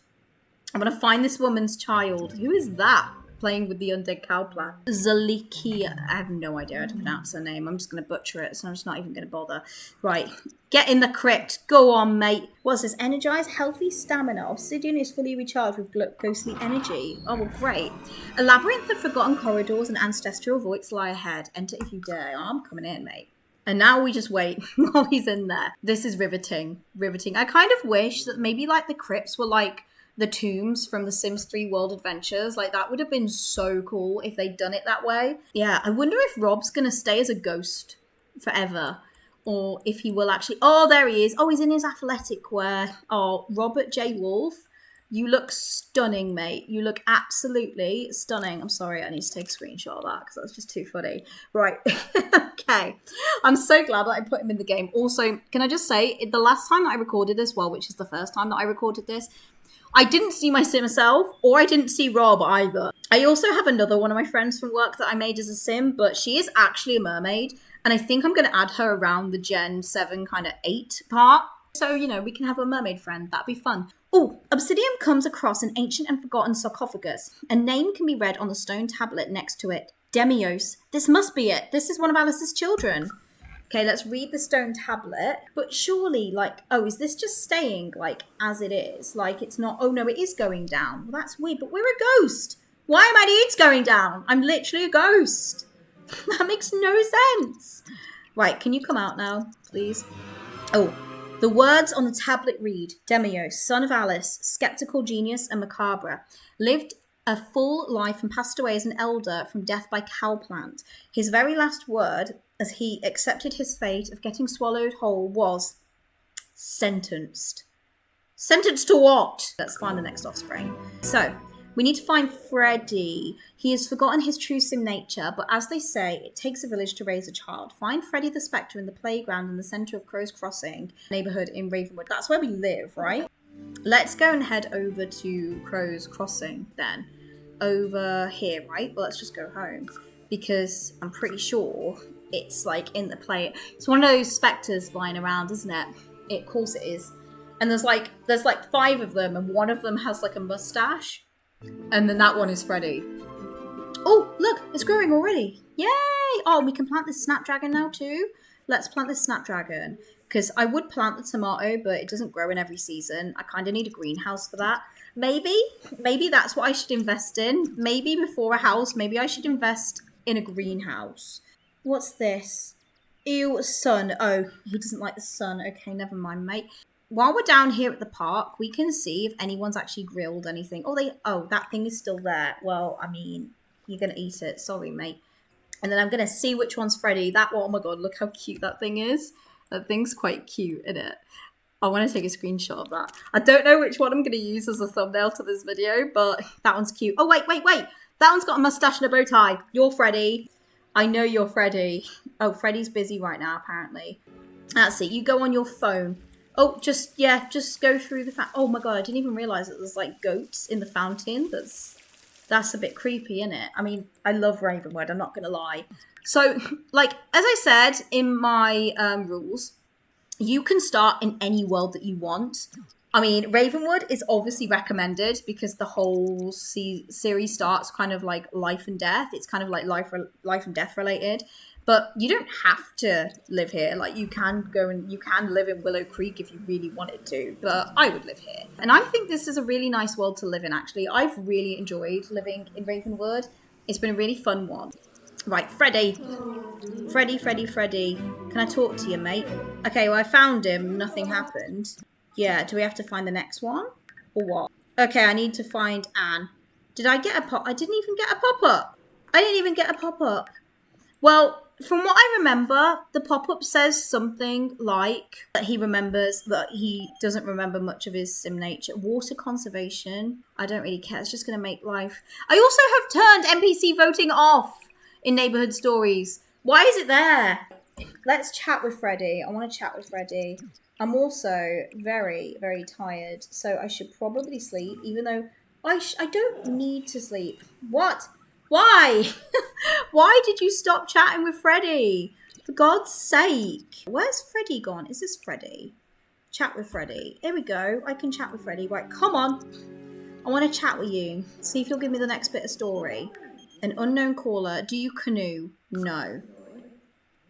I'm going to find this woman's child. Who is that? Playing with the undead cow plant. Zalikia. I have no idea how to pronounce her name. I'm just going to butcher it, so I'm just not even going to bother. Right. Get in the crypt. Go on, mate. What's this? Energized, healthy stamina. Obsidian is fully recharged with ghostly energy. Oh, well, great. A labyrinth of forgotten corridors and ancestral voids lie ahead. Enter if you dare. Oh, I'm coming in, mate. And now we just wait while he's in there. This is riveting. Riveting. I kind of wish that maybe like the crypts were like the tombs from the Sims 3 World Adventures. Like that would have been so cool if they'd done it that way. Yeah, I wonder if Rob's going to stay as a ghost forever. Or if he will actually... Oh, there he is. Oh, he's in his athletic wear. Oh, Robert J. Wolfe. You look stunning, mate. You look absolutely stunning. I'm sorry, I need to take a screenshot of that because that's just too funny. Right. Okay. I'm so glad that I put him in the game. Also, can I just say, the last time that I recorded this, well, which is the first time that I recorded this, I didn't see my sim self, or I didn't see Rob either. I also have another one of my friends from work that I made as a sim, but she is actually a mermaid, and I think I'm going to add her around the Gen 7 kind of 8 part. So, we can have a mermaid friend. That'd be fun. Oh, Obsidian comes across an ancient and forgotten sarcophagus. A name can be read on the stone tablet next to it. Demios. This must be it. This is one of Alice's children. Okay, let's read the stone tablet. But surely, is this just staying, as it is? It's not, oh no, it is going down. Well, that's weird, but we're a ghost. Why are my needs going down? I'm literally a ghost. That makes no sense. Right, can you come out now, please? Oh, the words on the tablet read, Demios, son of Alice, skeptical genius and macabre, lived a full life and passed away as an elder from death by cowplant. His very last word, as he accepted his fate of getting swallowed whole, was sentenced. Sentenced to what? Let's find the next offspring. So, we need to find Freddy. He has forgotten his true sim nature, but as they say, it takes a village to raise a child. Find Freddy the Spectre in the playground in the centre of Crow's Crossing neighbourhood in Ravenwood. That's where we live, right? Let's go and head over to Crow's Crossing then. Over here, right? Well, let's just go home because I'm pretty sure it's in the play. It's one of those spectres flying around, isn't it? Of course it is. And there's 5 of them, and one of them has a mustache. And then that one is Freddy. Oh, look, it's growing already. Yay! Oh, we can plant this snapdragon now too. Let's plant this snapdragon. Because I would plant the tomato, but it doesn't grow in every season. I kind of need a greenhouse for that. Maybe that's what I should invest in. Maybe before a house, maybe I should invest in a greenhouse. What's this? Ew, sun. Oh, he doesn't like the sun. Okay, never mind, mate. While we're down here at the park, we can see if anyone's actually grilled anything. Oh, that thing is still there. Well, I mean, you're going to eat it. Sorry, mate. And then I'm going to see which one's Freddy. That one, oh my God, look how cute that thing is. That thing's quite cute, isn't it? I want to take a screenshot of that. I don't know which one I'm going to use as a thumbnail to this video, but that one's cute. Oh, wait. That one's got a mustache and a bow tie. You're Freddy. I know you're Freddy. Oh, Freddy's busy right now, apparently. That's it. You go on your phone. Oh, just go through the oh my God, I didn't even realise that there's goats in the fountain. That's a bit creepy, isn't it? I mean, I love Ravenwood, I'm not going to lie. So, as I said in my rules, you can start in any world that you want. I mean, Ravenwood is obviously recommended because the whole series starts kind of life and death. It's kind of life and death related. But you don't have to live here. You can go and you can live in Willow Creek if you really wanted to. But I would live here. And I think this is a really nice world to live in, actually. I've really enjoyed living in Ravenwood. It's been a really fun one. Right, Freddy. Freddy. Can I talk to you, mate? Okay, well, I found him. Nothing happened. Yeah, do we have to find the next one? Or what? Okay, I need to find Anne. Did I get a pop? I didn't even get a pop-up. I didn't even get a pop-up. Well, from what I remember, the pop-up says something like that he remembers, that he doesn't remember much of his sim nature. Water conservation. I don't really care. It's just going to make life. I also have turned NPC voting off in neighborhood stories. Why is it there? Let's chat with Freddy. I want to chat with Freddy. I'm also very, very tired, so I should probably sleep, even though I don't need to sleep. What? Why? Why did you stop chatting with Freddy? For God's sake. Where's Freddy gone? Is this Freddy? Chat with Freddy. Here we go. I can chat with Freddy. Right, come on. I want to chat with you. See if you'll give me the next bit of story. An unknown caller. Do you canoe? No.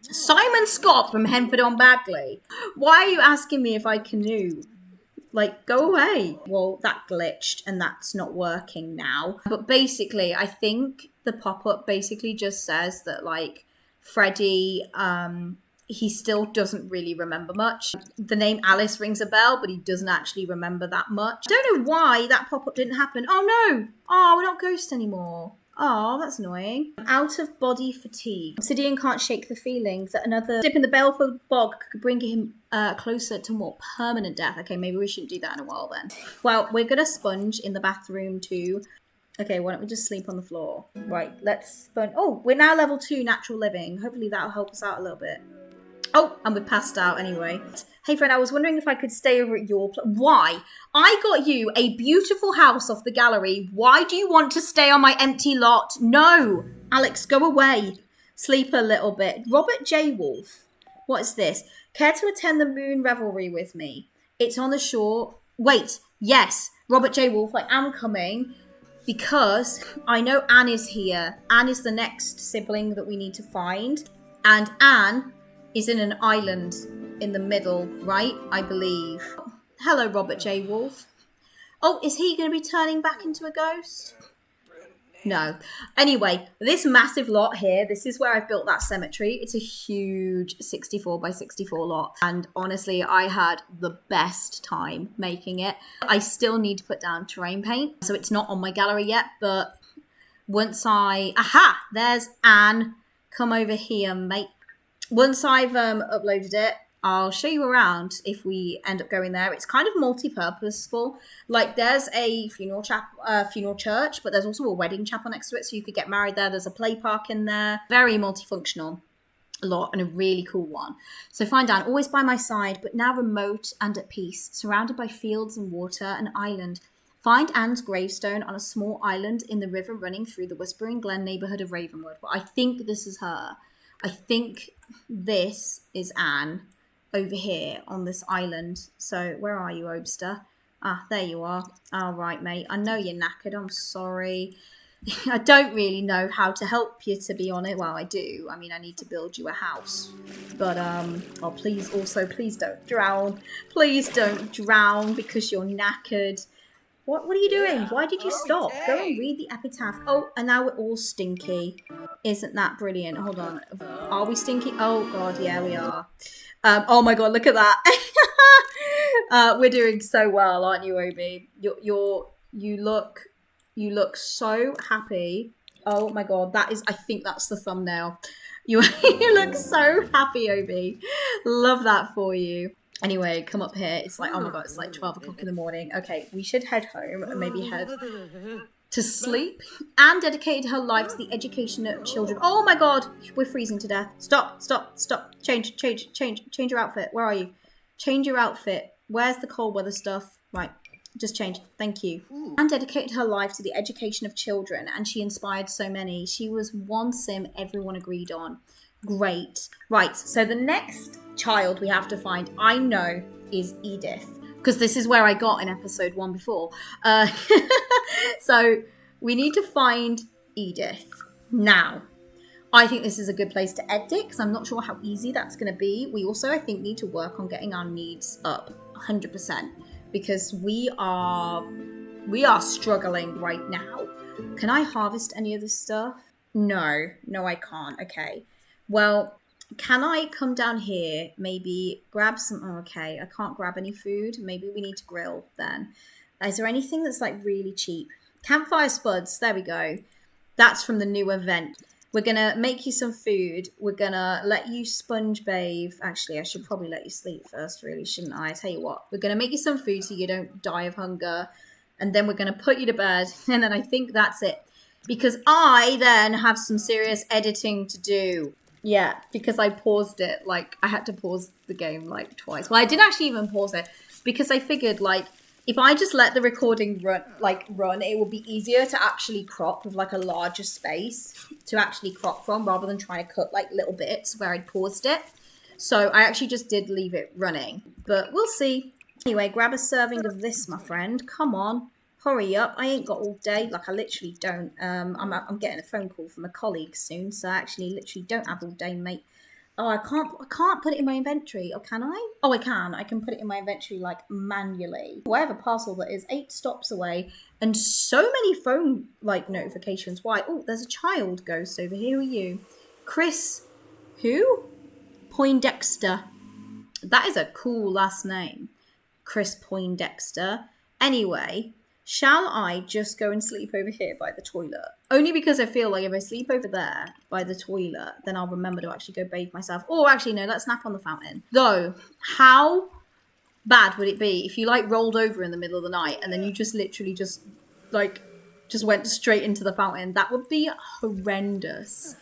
Simon Scott from Henford-on-Bagley. Why are you asking me if I canoe? Go away. Well, that glitched and that's not working now. But basically, I think the pop-up basically just says that, Freddy, he still doesn't really remember much. The name Alice rings a bell, but he doesn't actually remember that much. I don't know why that pop-up didn't happen. Oh, no. Oh, we're not ghosts anymore. Oh, that's annoying. Out of body fatigue. Obsidian can't shake the feeling that another dip in the Baleful Bog could bring him closer to more permanent death. Okay, maybe we shouldn't do that in a while then. Well, we're gonna sponge in the bathroom too. Okay, why don't we just sleep on the floor? Right, let's sponge. Oh, we're now level 2 natural living. Hopefully that'll help us out a little bit. Oh, and we passed out anyway. Hey friend, I was wondering if I could stay over at your place. Why? I got you a beautiful house off the gallery. Why do you want to stay on my empty lot? No! Alex, go away. Sleep a little bit. Robert J. Wolf. What is this? Care to attend the moon revelry with me? It's on the shore. Wait, yes. Robert J. Wolf, like, I'm coming. Because I know Anne is here. Anne is the next sibling that we need to find. And Anne is in an island in the middle, right? I believe. Hello, Robert J. Wolf. Oh, is he going to be turning back into a ghost? No. Anyway, this massive lot here, this is where I've built that cemetery. It's a huge 64 by 64 lot. And honestly, I had the best time making it. I still need to put down terrain paint. So it's not on my gallery yet, but once aha, there's Anne. Come over here, mate. Once I've uploaded it, I'll show you around if we end up going there. It's kind of multi-purposeful. Like, there's a funeral church, but there's also a wedding chapel next to it, so you could get married there. There's a play park in there. Very multifunctional lot and a really cool one. So find Anne, always by my side, but now remote and at peace, surrounded by fields and water, an island. Find Anne's gravestone on a small island in the river running through the Whispering Glen neighbourhood of Ravenwood. But I think this is her. I think this is Anne over here on this island. So where are you, Obster? Ah, there you are. All right, mate. I know you're knackered. I'm sorry. I don't really know how to help you, to be honest. Well, I do. I mean, I need to build you a house. But, oh, please don't drown. Please don't drown because you're knackered. What are you doing? Why did you stop? Go and read the epitaph. Oh, and now we're all stinky. Isn't that brilliant? Hold on. Are we stinky? Oh, God, yeah, we are. Oh, my God, look at that. We're doing so well, aren't you, Obi? You look so happy. Oh, my God, I think that's the thumbnail. You look so happy, Obi. Love that for you. Anyway, come up here. It's like, oh my God, it's like 12 o'clock in the morning. Okay, we should head home and maybe head to sleep. Anne dedicated her life to the education of children. Oh my God, we're freezing to death. Stop. Change your outfit. Where are you? Change your outfit. Where's the cold weather stuff? Right, just change. Thank you. Anne dedicated her life to the education of children and she inspired so many. She was one sim everyone agreed on. Great. Right, so the next child we have to find, I know, is Edith. Because this is where I got in episode 1 before. So we need to find Edith. Now, I think this is a good place to edit because I'm not sure how easy that's going to be. We also, I think, need to work on getting our needs up 100% because we are struggling right now. Can I harvest any of this stuff? No, I can't. Okay. Well, can I come down here, maybe grab some... Oh, okay, I can't grab any food. Maybe we need to grill then. Is there anything that's like really cheap? Campfire spuds, there we go. That's from the new event. We're going to make you some food. We're going to let you sponge bathe. Actually, I should probably let you sleep first, really, shouldn't I? I tell you what, we're going to make you some food so you don't die of hunger. And then we're going to put you to bed. And then I think that's it. Because I then have some serious editing to do. Yeah, because I paused it, like, I had to pause the game, like, twice. Well, I didn't actually even pause it, because I figured, like, if I just let the recording run, it would be easier to actually crop with, like, a larger space to actually crop from, rather than trying to cut, like, little bits where I'd paused it. So I actually just did leave it running, but we'll see. Anyway, grab a serving of this, my friend. Come on. Hurry up. I ain't got all day. Like, I literally don't. I'm getting a phone call from a colleague soon, so I actually literally don't have all day, mate. Oh, I can't put it in my inventory. Or can I? Oh, I can. I can put it in my inventory, like, manually. Whatever parcel that is 8 stops away. And so many phone, like, notifications. Why? Oh, there's a child ghost over here. Who are you? Chris. Who? Poindexter. That is a cool last name. Chris Poindexter. Anyway... shall I just go and sleep over here by the toilet? Only because I feel like if I sleep over there by the toilet, then I'll remember to actually go bathe myself. Or actually, no, let's nap on the fountain. Though, how bad would it be if you like rolled over in the middle of the night and then you just literally just went straight into the fountain? That would be horrendous.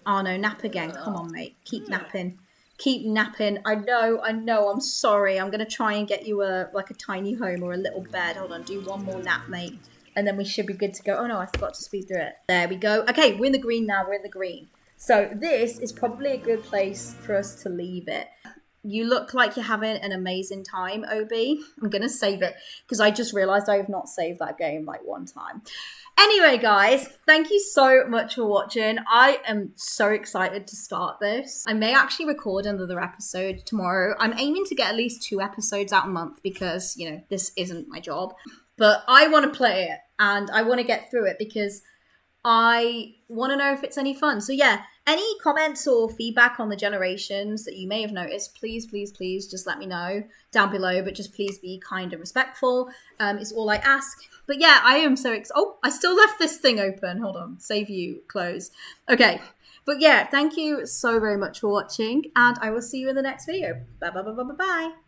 Oh no, nap again. Come on, mate. Keep napping. Keep napping. I know. I'm sorry. I'm going to try and get you a tiny home or a little bed. Hold on. Do one more nap, mate. And then we should be good to go. Oh no, I forgot to speed through it. There we go. Okay, we're in the green now. We're in the green. So this is probably a good place for us to leave it. You look like you're having an amazing time, OB. I'm going to save it because I just realized I have not saved that game like one time. Anyway, guys, thank you so much for watching. I am so excited to start this. I may actually record another episode tomorrow. I'm aiming to get at least 2 episodes out a month because, you know, this isn't my job. But I want to play it and I want to get through it because I want to know if it's any fun. So yeah, any comments or feedback on the generations that you may have noticed, please just let me know down below. But just please be kind and respectful. It's all I ask. But yeah, I am so excited. Oh, I still left this thing open. Hold on. Save you, close. Okay. But yeah, thank you so very much for watching. And I will see you in the next video. Bye.